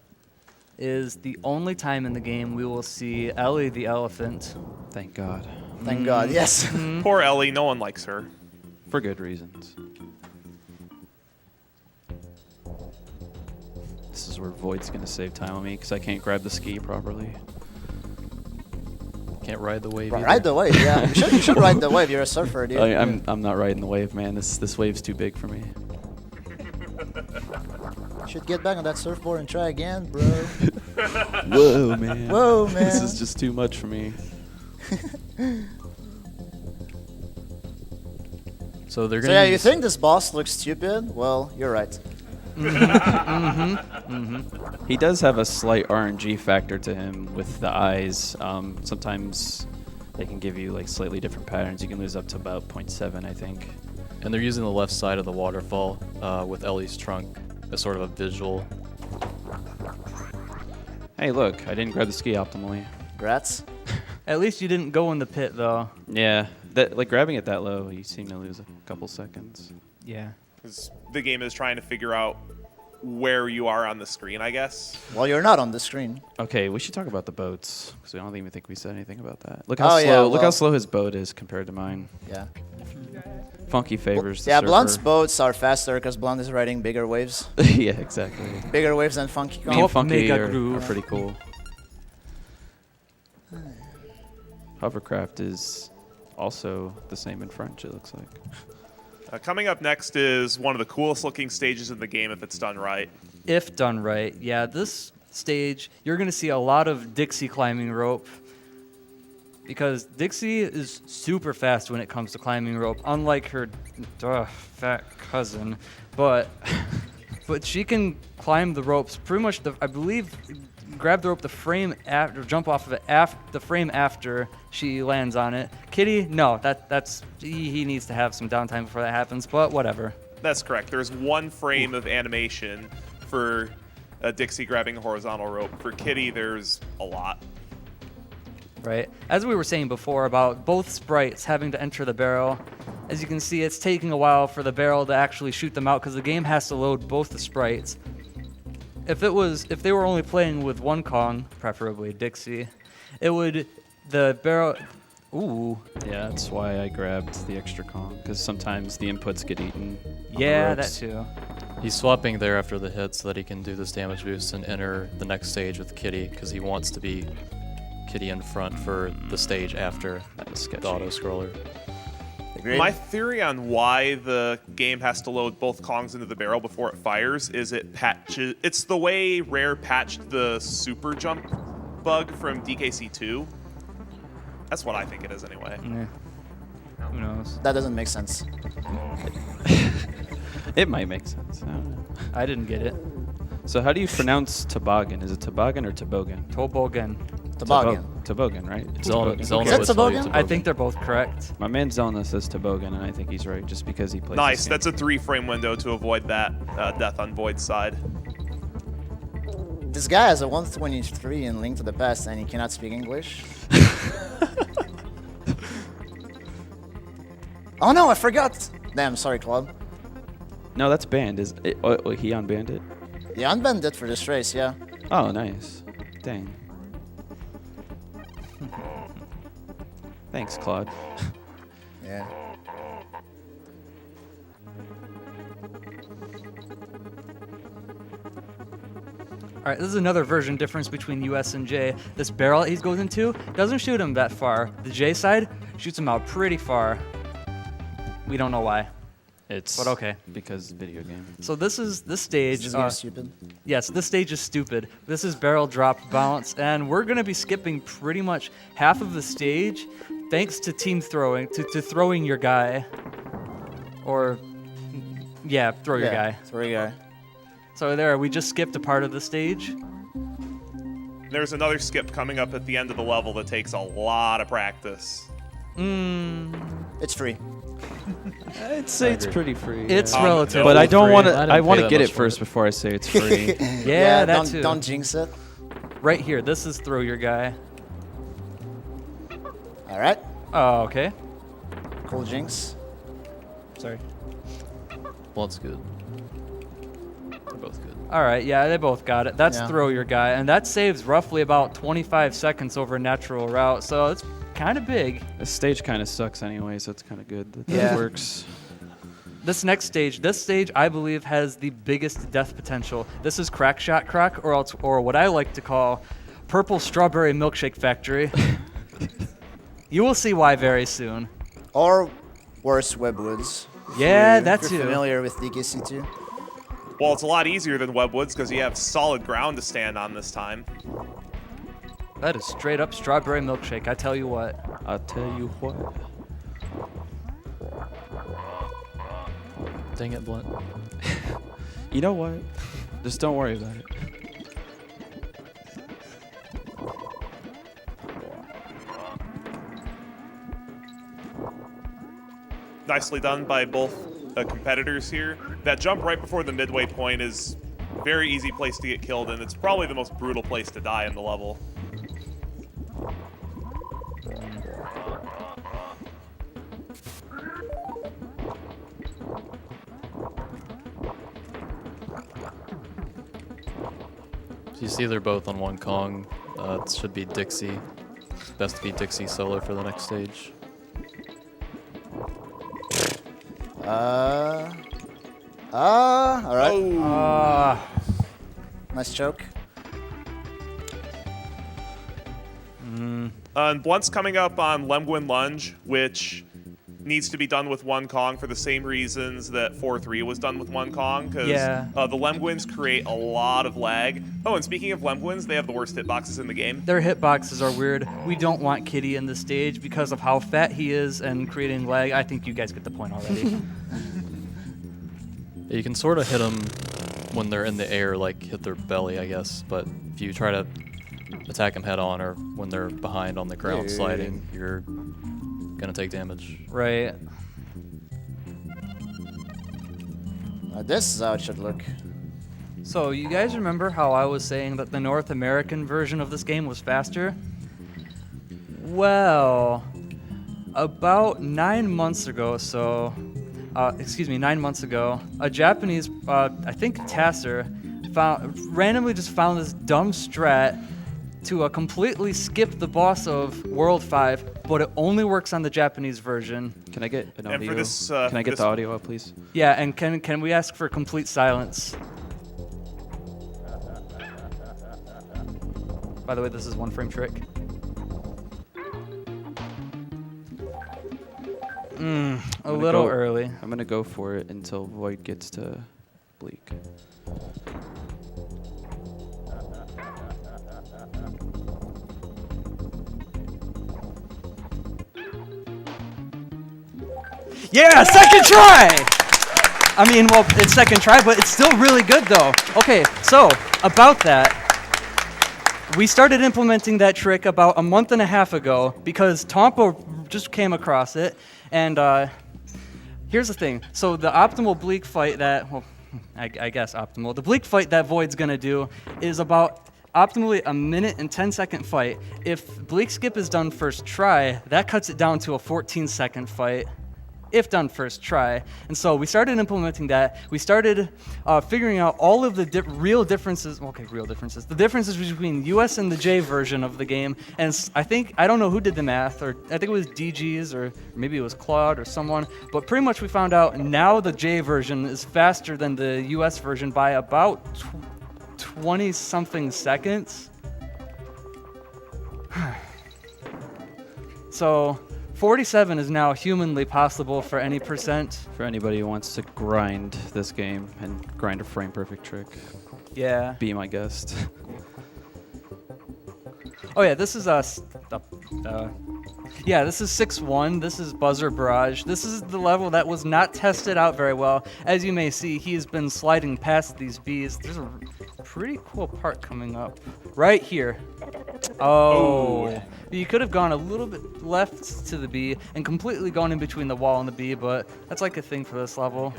is the only time in the game we will see Ellie the elephant. Thank God. Thank God, yes. Poor Ellie, no one likes her. For good reasons. This is where Void's gonna save time on me because I can't grab the ski properly. Can't ride the wave either. Ride the wave, yeah. You should ride the wave. You're a surfer, dude. I'm not riding the wave, man. This wave's too big for me. You should get back on that surfboard and try again, bro. Whoa, man. Whoa, man. This is just too much for me. So they're So gonna yeah, you use- think this boss looks stupid? Well, you're right. He does have a slight RNG factor to him with the eyes. Sometimes they can give you like slightly different patterns. You can lose up to about 0.7, I think. And they're using the left side of the waterfall with Ellie's trunk as sort of a visual. Hey, look, I didn't grab the ski optimally. Grats. At least you didn't go in the pit, though. Yeah, that like grabbing it that low, you seem to lose a couple seconds. Yeah. 'Cause the game is trying to figure out where you are on the screen, I guess. Well, you're not on the screen. Okay, we should talk about the boats because I don't even think we said anything about that. Look how Oh, slow. yeah, Look how well- slow his boat is compared to mine. Yeah. Funky favors. the Yeah, Blunt's surfer. boats are faster because Blunt is riding bigger waves. Yeah, exactly. Bigger waves than Funky Me Kong. and Top Funky mega are groove. pretty cool. Hovercraft is also the same in French, it looks like. Coming up next is one of the coolest looking stages in the game if it's done right. If done right. Yeah, this stage, you're going to see a lot of Dixie climbing rope. because Dixie is super fast when it comes to climbing rope, unlike her fat cousin. But but she can climb the ropes pretty much. I believe grab the rope the frame after, jump off of it the frame after she lands on it. Kitty, no, that's he needs to have some downtime before that happens. But whatever. That's correct. There's one frame of animation for Dixie grabbing a horizontal rope. For Kitty, there's a lot. Right. As we were saying before about both sprites having to enter the barrel, as you can see, it's taking a while for the barrel to actually shoot them out because the game has to load both the sprites. If they were only playing with one Kong, preferably Dixie, the barrel. Ooh. Yeah, that's why I grabbed the extra Kong, because sometimes the inputs get eaten. on the Yeah, that ropes. too. He's swapping there after the hit so that he can do this damage boost and enter the next stage with Kitty because he wants to be Kitty in front for the stage after That was sketchy. the auto scroller. Agreed? My theory on why the game has to load both Kongs into the barrel before it fires is it's the way Rare patched the super jump bug from DKC2. That's what I think it is anyway. Who knows? That doesn't make sense. It might make sense. I don't know. I didn't get it. So how do you pronounce toboggan? Is it toboggan or toboggan? Toboggan. Toboggan. Toboggan, right? Zelda Is that would tell you toboggan? I think they're both correct. My man Zelna says toboggan, and I think he's right, just because he plays. Nice. this game. That's a 3-frame window to avoid that death on Void's side. This guy has a 123 in Link to the Past and he cannot speak English. Oh no, I forgot! Damn, sorry, Claude. No, that's banned. Is it, he unbanned it? Yeah, unbanned it for this race, yeah. Oh, nice. Dang. Thanks, Claude. Yeah. All right, this is another version difference between US and J. This barrel he goes into doesn't shoot him that far. The J side shoots him out pretty far. We don't know why. It's But okay. because video game. So this stage. Is this game stupid? Yes, this stage is stupid. This is barrel drop bounce, and we're gonna be skipping pretty much half of the stage, thanks to team throwing, to throwing your guy, or yeah, throw your guy. Throw your guy. So there, we just skipped a part of the stage. There's another skip coming up at the end of the level that takes a lot of practice. It's free. I'd say it's pretty free. It's yeah. relative. But I don't free. want I to. didn't I pay want to that get much it for first it. before I say it's free. Yeah, that don't, too. Don't jinx it. Right here, this is throw your guy. All right. Oh, okay. Cool jinx. Sorry. Well, it's good. They're both good. All right, yeah, they both got it. That's Yeah. throw your guy, and that saves roughly about 25 seconds over a natural route, so it's kind of big. This stage kind of sucks anyway, so it's kind of good that Yeah. that works. This stage, I believe, has the biggest death potential. This is Crack Shot Croc, or what I like to call Purple Strawberry Milkshake Factory. You will see why very soon. Or worse, Webwoods. Yeah, If that you're too. familiar with DKC2? Well, it's a lot easier than Webwoods because you have solid ground to stand on this time. That is straight up strawberry milkshake, I tell you what. I'll tell you what. Dang it, Blunt. You know what? Just don't worry about it. Nicely done by both competitors here. That jump right before the midway point is a very easy place to get killed, and it's probably the most brutal place to die in the level. So you see they're both on one Kong. It should be Dixie. It's best to be Dixie solo for the next stage. All right. Oh, Nice choke. and Blunt's coming up on Lemguin Lunge, which needs to be done with one Kong for the same reasons that 4-3 was done with one Kong, because Yeah. the Lemguins create a lot of lag. Oh, and speaking of Lemguins, they have the worst hitboxes in the game. Their hitboxes are weird. We don't want Kitty in the stage because of how fat he is and creating lag. I think you guys get the point already. You can sort of hit them when they're in the air, like hit their belly, I guess. But if you try to attack them head on or when they're behind on the ground sliding, you're gonna take damage. Right. This is how it should look. So you guys remember how I was saying that the North American version of this game was faster? Well, about 9 months ago, 9 months ago, a Japanese, I think Tasser, randomly just found this dumb strat to completely skip the boss of World 5, but it only works on the Japanese version. Can I get an And audio? for this, Can I get this- the audio up, please? Yeah, and can we ask for complete silence? By the way, this is one frame trick. A I'm gonna little go- early. I'm gonna go for it until Void gets to Bleak. Yeah, second try! I mean, well, it's second try, but it's still really good, though. Okay, so, about that, we started implementing that trick about a month and a half ago because Tompo just came across it, and here's the thing. So the optimal Bleak fight that, well, I guess optimal, the Bleak fight that Void's gonna do is about optimally a 1:10 fight. If Bleak skip is done first try, that cuts it down to a 14-second fight if done first try. And so we started implementing that. We started figuring out all of the real differences, the differences between US and the J version of the game. And I don't know who did the math, or I think it was DG's, or maybe it was Claude or someone, but pretty much we found out now the J version is faster than the US version by about 20-something seconds. So 47 is now humanly possible for any percent. For anybody who wants to grind this game and grind a frame perfect trick, Yeah. be my guest. Oh yeah, this is this is 6-1. This is Buzzer Barrage. This is the level that was not tested out very well. As you may see, he has been sliding past these bees. There's a pretty cool part coming up right here. Oh. You could have gone a little bit left to the bee and completely gone in between the wall and the bee, but that's like a thing for this level.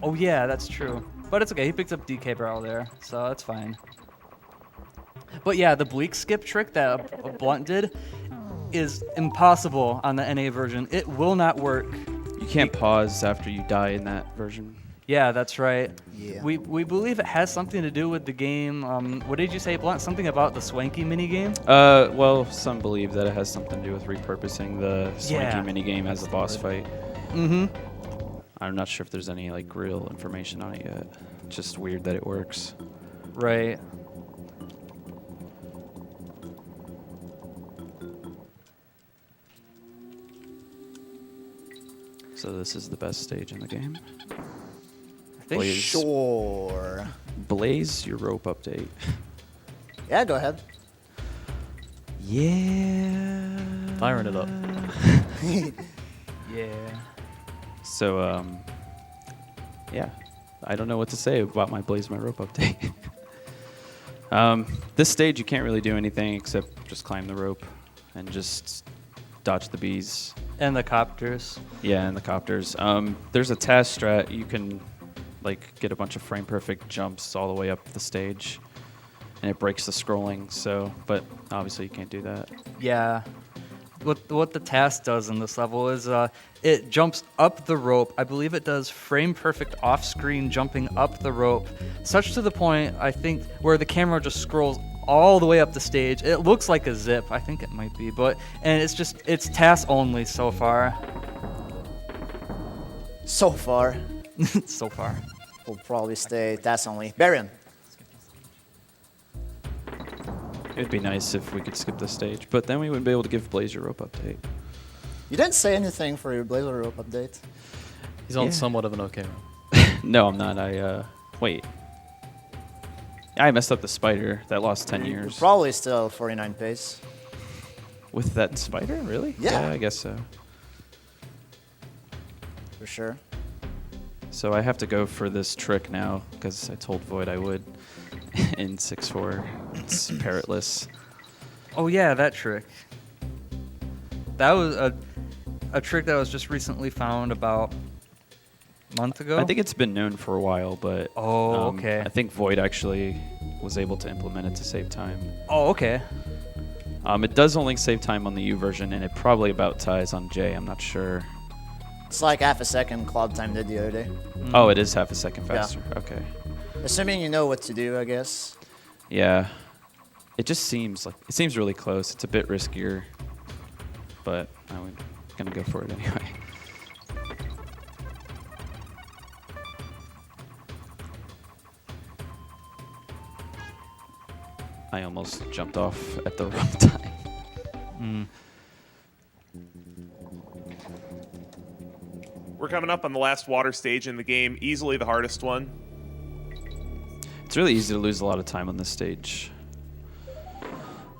Oh yeah, that's true. But it's okay, he picked up DK barrel there, so that's fine. But yeah, the Bleak skip trick that Blunt did is impossible on the NA version. It will not work. You can't pause after you die in that version. Yeah, that's right. Yeah. We believe it has something to do with the game. What did you say, Blunt? Something about the Swanky minigame? Well, some believe that it has something to do with repurposing the Swanky minigame as a boss fight. Mm-hmm. I'm not sure if there's any like real information on it yet. Just weird that it works. Right. So this is the best stage in the game. I think Blaze. Sure. Blaze, your rope update. Yeah, go ahead. Yeah. Firing it up. Yeah. So, yeah. I don't know what to say about my Blaze My Rope update. This stage, you can't really do anything except just climb the rope and just dodge the bees. And the copters. Yeah, and the copters. There's a task strat. You can like get a bunch of frame perfect jumps all the way up the stage, and it breaks the scrolling. So, but obviously you can't do that. Yeah. What the task does in this level is it jumps up the rope. I believe it does frame perfect off-screen jumping up the rope, such to the point I think where the camera just scrolls all the way up the stage. It looks like a zip. I think it might be, and it's task only so far. So far, So far. we'll probably stay task only. Baron. It'd be nice if we could skip the stage, but then we wouldn't be able to give Blaze your rope update. You didn't say anything for your Blazer Rope update. He's on somewhat of an okay run. No, I'm not. Wait. I messed up the spider. That lost 10 years. Probably still 49 pace. With that spider? Really? Yeah. I guess so. For sure. So I have to go for this trick now because I told Void I would in 6-4. It's parrotless. Oh yeah, that trick. That was a trick that was just recently found about a month ago. I think it's been known for a while, but okay. I think Void actually was able to implement it to save time. Oh, okay. It does only save time on the U version, and it probably about ties on J. I'm not sure. It's like half a second Cloud Time did the other day. Oh, it is half a second Yeah. faster. Okay. Assuming you know what to do, I guess. Yeah. It just seems really close. It's a bit riskier, but I'm gonna go for it anyway. I almost jumped off at the wrong time. We're coming up on the last water stage in the game, easily the hardest one. It's really easy to lose a lot of time on this stage.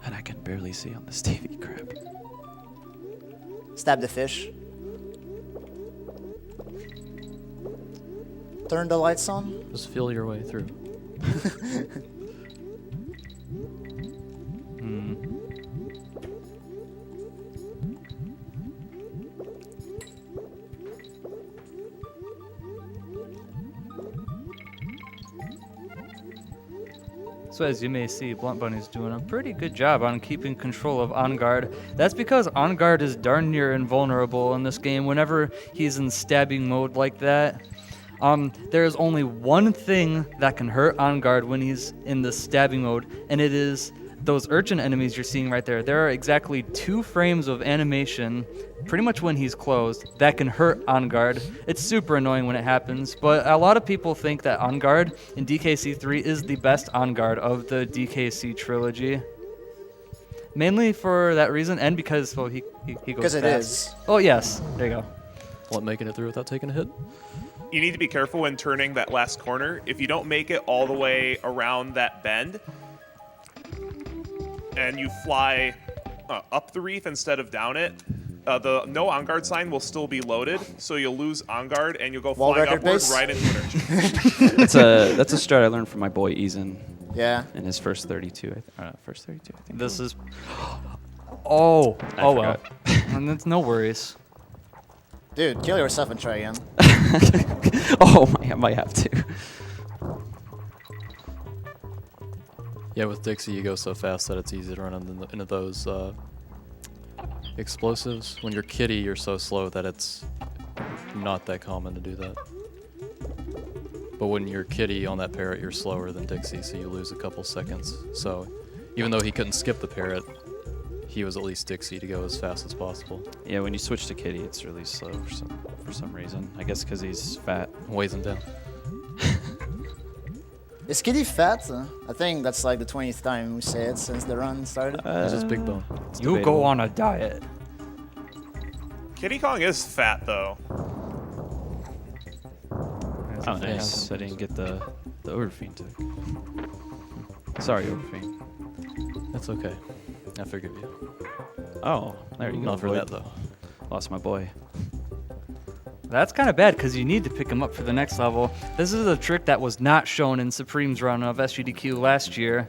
And I can barely see on this TV, crap. Stab the fish. Turn the lights on. Just feel your way through. So as you may see, Blunt Bunny's doing a pretty good job on keeping control of On Guard. That's because On Guard is darn near invulnerable in this game whenever he's in stabbing mode like that. There's only one thing that can hurt On Guard when he's in the stabbing mode, and it is those urchin enemies you're seeing right there. There are exactly 2 frames of animation, pretty much when he's closed, that can hurt On Guard. It's super annoying when it happens, but a lot of people think that On Guard in DKC3 is the best On Guard of the DKC trilogy. Mainly for that reason, and because, well, he goes Because it fast. is. Oh, yes. There you go. What, making it through without taking a hit? You need to be careful when turning that last corner. If you don't make it all the way around that bend, and you fly up the reef instead of down it, the no on guard sign will still be loaded, so you'll lose on guard and you'll go Wall flying record upward base? right into an urchin. That's a strat I learned from my boy Eason Yeah. in his first 32. First 32, I think. This is... Oh. I Oh, well. forgot. And it's no worries. Dude, kill yourself and try again. Oh, I might have to. Yeah, with Dixie, you go so fast that it's easy to run into those explosives. When you're Kitty, you're so slow that it's not that common to do that. But when you're Kitty on that parrot, you're slower than Dixie, so you lose a couple seconds. So even though he couldn't skip the parrot, he was at least Dixie to go as fast as possible. Yeah, when you switch to Kitty, it's really slow for some reason. I guess because he's fat. Weighs him down. Is Kitty fat? I think that's like the 20th time we say it since the run started. He's just big bone. It's You debatable. go on a diet. Kitty Kong is fat though. Oh, nice. I didn't get the Overfiend tick. Sorry, Overfiend. That's okay. I forgive you. Oh, there you go. Not for Void. that, though. Lost my boy. That's kind of bad because you need to pick him up for the next level. This is a trick that was not shown in Supreme's run of SGDQ last year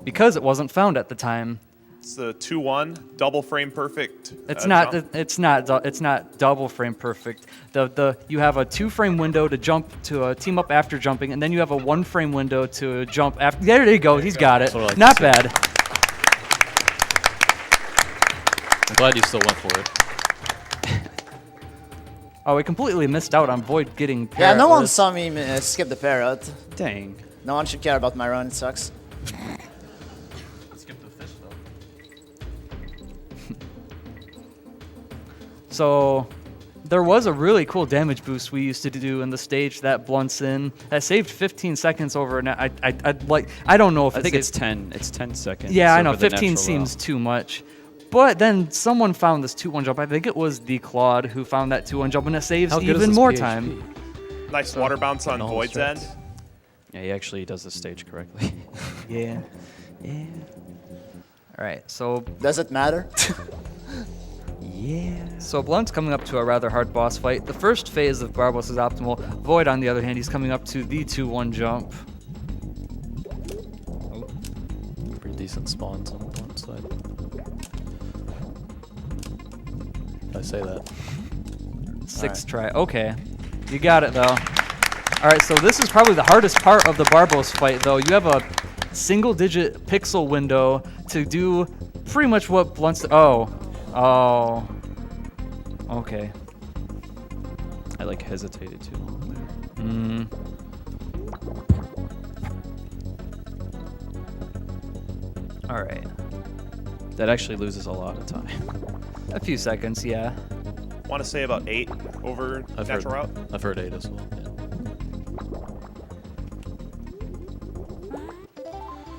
because it wasn't found at the time. It's the 2-1 double frame perfect. It's jump. it's not double frame perfect. You have a 2-frame window to jump to team up after jumping, and then you have a 1-frame window to jump after. There you go. He's got it. That's what I like to Not see. bad. I'm glad you still went for it. Oh, we completely missed out on Void getting Yeah, no one parrotless. saw me skip the parrot. Dang. No one should care about my run, it sucks. Skip the fish, though. So there was a really cool damage boost we used to do in the stage that blunts in that saved 15 seconds over. And I don't know if I think it's saved- 10. It's 10 seconds. Yeah, I know. over the 15 natural seems route. too much. But then someone found this 2-1 jump. I think it was the Claude who found that 2-1 jump, and it saves How good is even this more PHP? time. Nice water bounce on Getting all the Void's end. strats. Yeah, he actually does the stage correctly. Yeah. Yeah. All right, so Does it matter? So Blunt's coming up to a rather hard boss fight. The first phase of Barbos is optimal. Void, on the other hand, he's coming up to the 2-1 jump. Pretty decent spawns on the blunt side. Did I say that? Sixth try. Okay. You got it, though. All right, so this is probably the hardest part of the Barbos fight, though. You have a single-digit pixel window to do pretty much what Blunt's... Oh. Okay. I like hesitated too long there. All right. That actually loses a lot of time. A few seconds, yeah. Want to say about 8 over natural route. I've heard 8 as well. Yeah.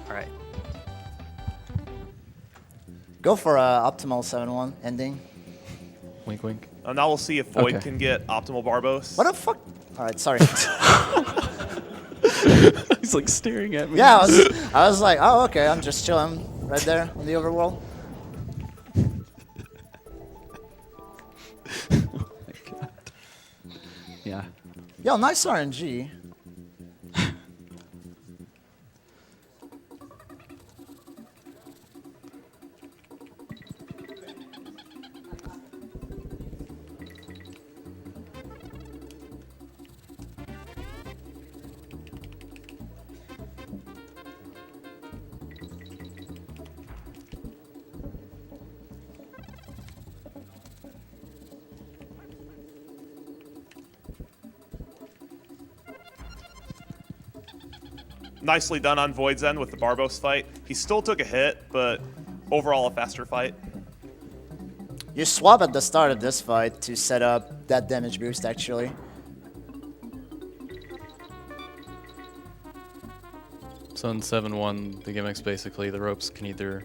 All right. Go for optimal 7-1 ending. Wink, wink. Now we'll see if Void Okay. can get optimal Barbos. What the fuck? All right, sorry. He's like staring at me. Yeah, I was like, oh, okay, I'm just chilling right there on the overworld. Yeah. Yo, nice RNG. Nicely done on Void's end with the Barbos fight. He still took a hit, but overall a faster fight. You swap at the start of this fight to set up that damage boost, actually. So in 7-1, the gimmick's basically the ropes can either...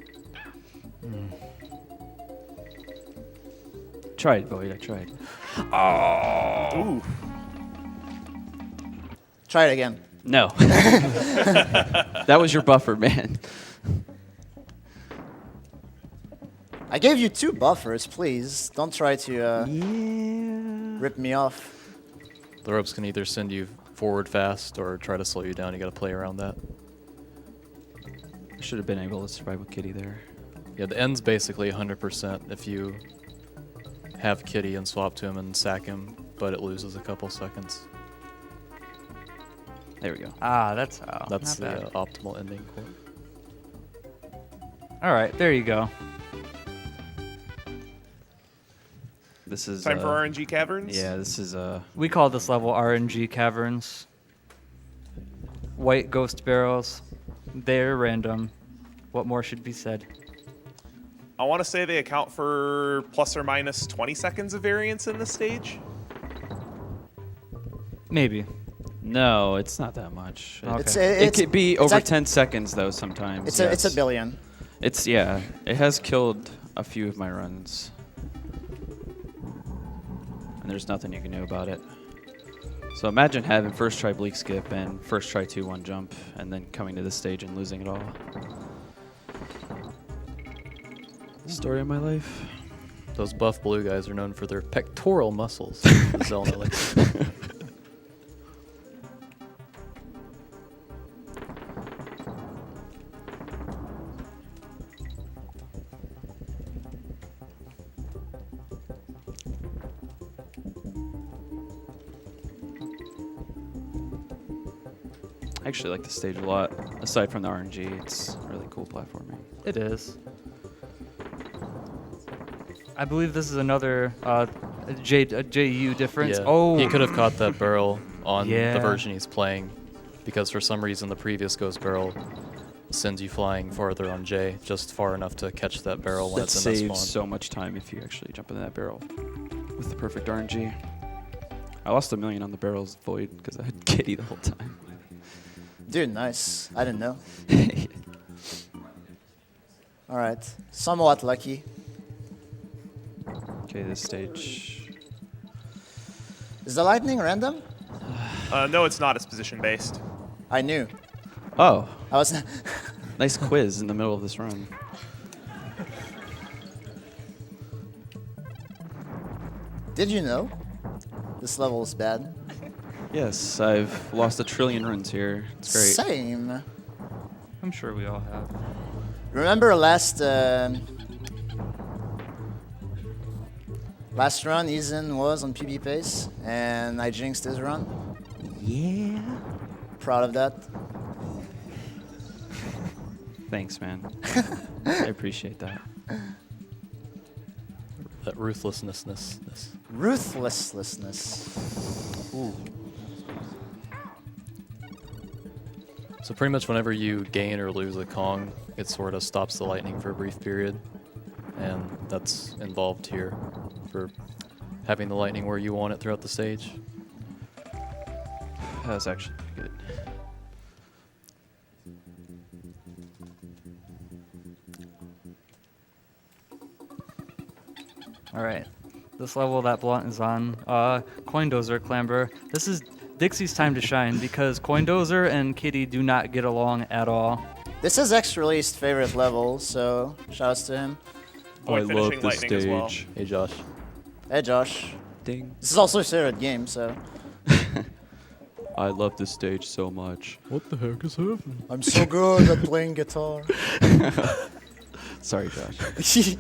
Tried, Void. I tried. Ooh. Try it again. No. That was your buffer, man. I gave you 2 buffers, please. Don't try to rip me off. The ropes can either send you forward fast or try to slow you down. You got to play around that. I should have been able to survive with Kitty there. Yeah, the end's basically 100% if you have Kitty and swap to him and sack him, but it loses a couple seconds. There we go. Ah, that's how. That's Not the bad. optimal ending quote. All right, there you go. This is Time for RNG Caverns? Yeah, this is We call this level RNG Caverns. White ghost barrels. They're random. What more should be said? I want to say they account for plus or minus 20 seconds of variance in this stage. Maybe. No, it's not that much. Okay. It could be it's over act- 10 seconds though sometimes. It's yes. a billion. It's yeah. It has killed a few of my runs. And there's nothing you can do about it. So imagine having first try bleak skip and first try 2-1 jump and then coming to this stage and losing it all. Story of my life. Those buff blue guys are known for their pectoral muscles. Zelda likes. I actually like the stage a lot. Aside from the RNG, it's really cool platforming. It is. I believe this is another JU difference. Yeah, Oh, he could have caught that barrel on Yeah. the version he's playing, because for some reason the previous ghost barrel sends you flying farther on J, just far enough to catch that barrel when That it's in that saves spawn. so much time if you actually jump into that barrel with the perfect RNG. I lost 1 million on the barrels void because I had Kitty the whole time. Dude, nice. I didn't know. All right. Somewhat lucky. Okay, this stage. Is the lightning random? No, it's not. It's position based. I knew. Oh, I was. nice quiz in the middle of this run. Did you know? This level is bad. Yes, I've lost 1 trillion runs here. It's great. Same. I'm sure we all have. Remember last run, Ethan was on PB pace, and I jinxed his run. Yeah. Proud of that. Thanks, man. I appreciate that. That ruthlessness. Ruthlessness. So pretty much whenever you gain or lose a Kong, it sort of stops the lightning for a brief period. And that's involved here for having the lightning where you want it throughout the stage. That was actually good. All right. This level that Blunt is on, Coin Dozer Clamber. This is Dixie's time to shine because Coin Dozer and Kitty do not get along at all. This is X's least favorite level, so shoutouts to him. Avoid finishing lightning as well. Hey Josh. Hey Josh. Ding. This is also his favorite game, so. I love this stage so much. What the heck is happening? I'm so good at playing guitar. Sorry, Josh.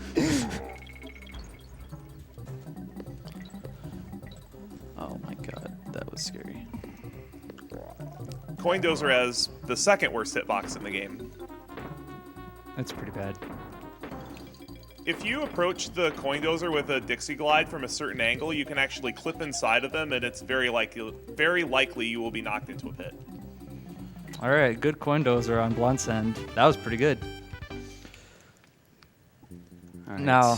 Oh my god, that was scary. Coin Dozer has the second worst hitbox in the game. That's pretty bad. If you approach the Coin Dozer with a Dixie Glide from a certain angle, you can actually clip inside of them, and it's very likely you will be knocked into a pit. All right, good Coin Dozer on Blunt's end. That was pretty good. All right. Now,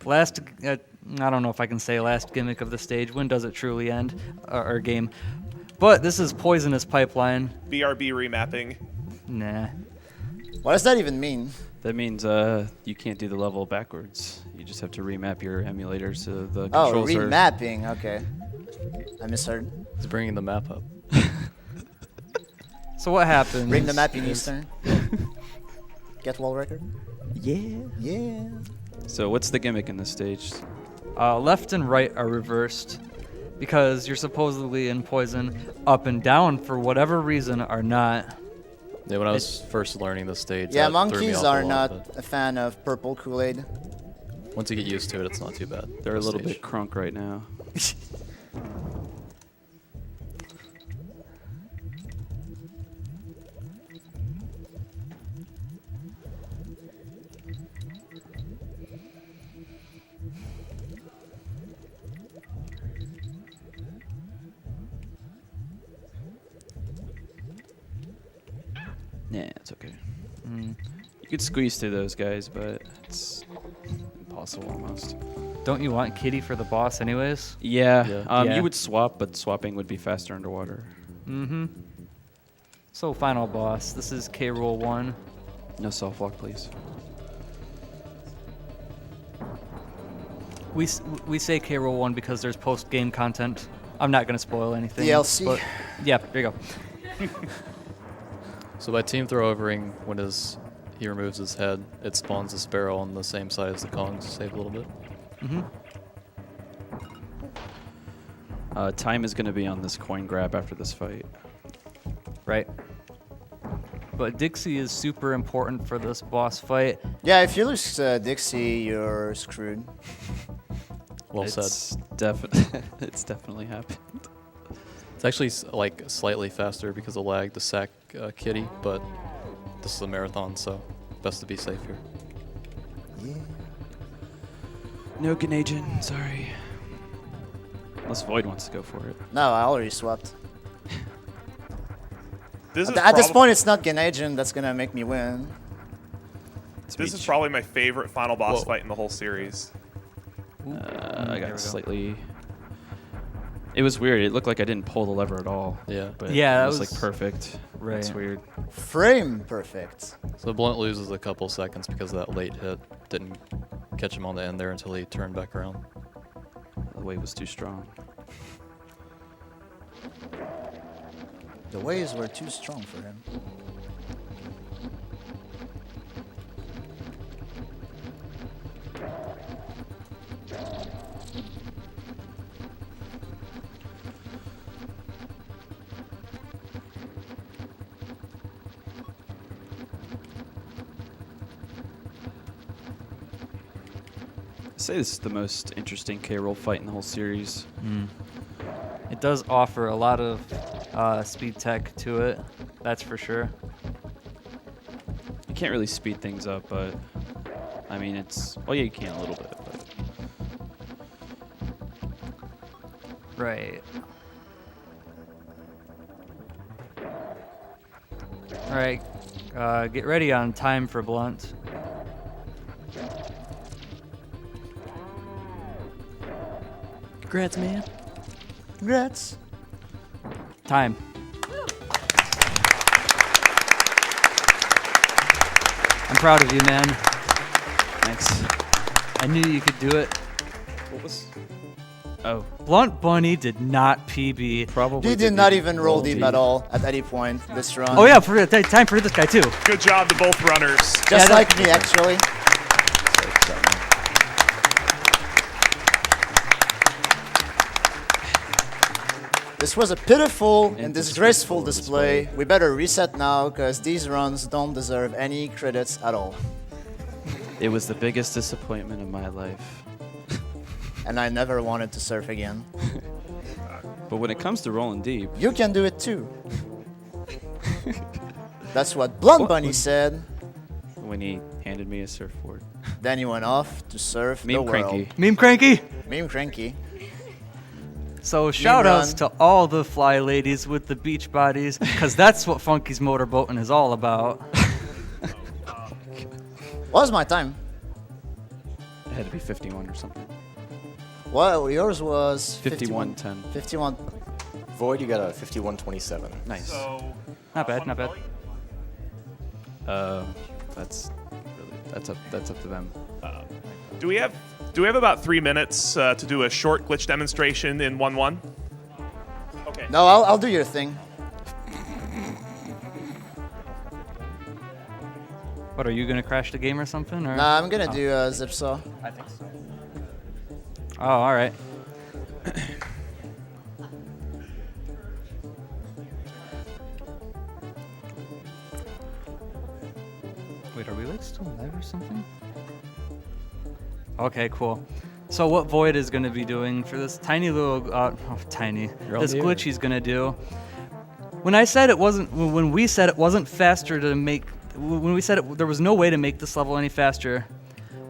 last, I don't know if I can say last gimmick of the stage. When does it truly end, or game? But this is Poisonous Pipeline. BRB remapping. Nah. What does that even mean? That means you can't do the level backwards. You just have to remap your emulators to the controls. Oh, remapping. Okay. I misheard. It's bringing the map up. So what happens? Bring the mapping Eastern. Get wall record. Yeah. Yeah. So what's the gimmick in this stage? Left and right are reversed because you're supposedly in poison. Up and down, for whatever reason, are not. Yeah, when I was first learning the stage, Yeah, that threw me monkeys off a are lot, not but a fan of purple Kool-Aid. once you get used to it, it's not too bad. They're a on little stage. bit crunk right now. Nah, it's okay. You could squeeze through those guys, but it's impossible almost. Don't you want Kitty for the boss anyways? Yeah, Yeah. you would swap, but swapping would be faster underwater. Mm-hmm. So final boss. This is K. Rool 1. No self-lock, please. We say K. Rool 1 because there's post-game content. I'm not going to spoil anything. DLC. but- yeah, there you go. So by team throw overing, when he removes his head, it spawns a sparrow on the same side as the Kongs to save a little bit. Mm-hmm. Time is going to be on this coin grab after this fight. Right. But Dixie is super important for this boss fight. Yeah, if you lose Dixie, you're screwed. Well said. It's definitely happened. It's actually like slightly faster because of lag to sack Kitty, but this is a marathon, so best to be safe here. Yeah. No Ganagin, sorry. Unless Void wants to go for it. No, I already swapped. This At this point, it's not Ganagin that's gonna make me win. This is probably my favorite final boss Whoa. fight in the whole series. I there we go. got slightly... It was weird. It looked like I didn't pull the lever at all. Yeah. But Yeah, it that was was- like perfect. Right. It's weird. Frame perfect. So Blunt loses a couple seconds because of that late hit. Didn't catch him on the end there until he turned back around. The wave was too strong. The waves were too strong for him. I'd say this is the most interesting K-roll fight in the whole series. It does offer a lot of speed tech to it, that's for sure. You can't really speed things up, but I mean, well, yeah, you can a little bit. But Right. All right, get ready on time for Blunt. Congrats, man. Congrats. Time. I'm proud of you, man. thanks. I knew you could do it. What was? Oh, Blunt Bunny did not PB. Probably He did not even roll deep at all at any point this run. Oh yeah, time for this guy too. Good job to both runners. Just Yeah, like me, actually. This was a pitiful and disgraceful display. We better reset now, because these runs don't deserve any credits at all. it was the biggest disappointment of my life. And I never wanted to surf again. But when it comes to rolling deep, You can do it too. That's what Blunt Bunny said. when he handed me a surfboard, Then he went off to surf the meme world. cranky. Meme cranky. Meme cranky. So shout outs run. to all the fly ladies with the beach bodies, because that's what Funky's motorboating is all about. What was my time? It had to be 51 or something. Well, yours was 51:10. 51. Void, you got a 51.27. Nice. So, Not bad, not bad. That's up to them. do we have about 3 minutes to do a short glitch demonstration in 1-1? Okay. No, I'll do your thing. What, are you gonna crash the game or something? Or? Nah, I'm gonna do a zip saw. I think so. Oh, all right. Wait, are we like still live or something? Okay, cool. So what Void is going to be doing for this tiny little, this the glitch he's going to do. When we said it wasn't faster to make, when we said there was no way to make this level any faster,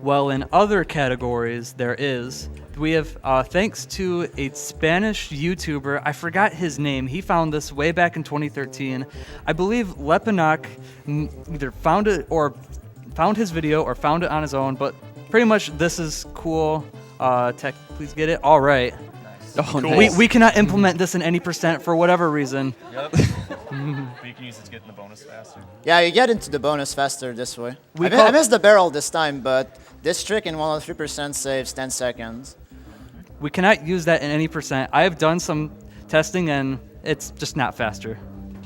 well, in other categories there is. We have, thanks to a Spanish YouTuber, I forgot his name. He found this way back in 2013. I believe Lepanak either found it or found his video or found it on his own, but pretty much this is cool. Tech, please get it. All right. Oh, Cool. nice. We cannot implement this in any percent for whatever reason. But you can use it to get in the bonus faster. Yeah, you get into the bonus faster this way. We I call- missed the barrel this time, but this trick in 103% saves 10 seconds. We cannot use that in any percent. I have done some testing and it's just not faster.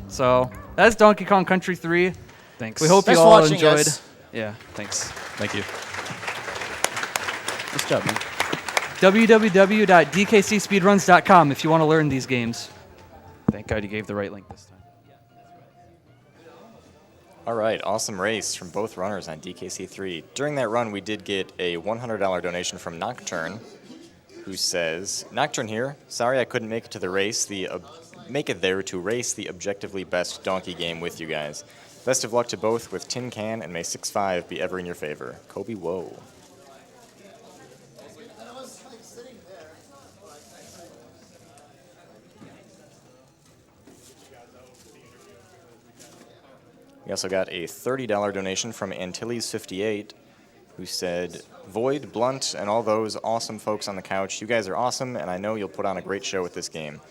So that's Donkey Kong Country 3. Thanks. We hope Thanks you for all watching, enjoyed. guys. Yeah, thanks. Thank you. Nice job, man. www.dkcspeedruns.com if you want to learn these games. Thank God you gave the right link this time. All right, awesome race from both runners on DKC3. During that run, we did get a $100 donation from Nocturne, who says, Nocturne here. Sorry I couldn't make it to the race. Make it there to race the objectively best donkey game with you guys. Best of luck to both with Tin Can, and may 6-5 be ever in your favor. Kobe Woe. We also got a $30 donation from Antilles58, who said, Void, Blunt, and all those awesome folks on the couch, you guys are awesome, and I know you'll put on a great show with this game.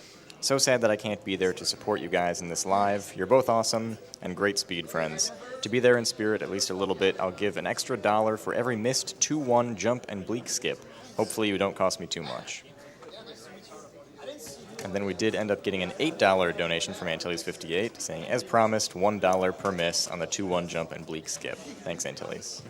So sad that I can't be there to support you guys in this live. You're both awesome and great speed friends. To be there in spirit at least a little bit, I'll give an extra $1 for every missed 2-1 jump and bleak skip. Hopefully you don't cost me too much. And then we did end up getting an $8 donation from Antilles58, saying, as promised, $1 per miss on the 2-1 jump and bleak skip. Thanks, Antilles.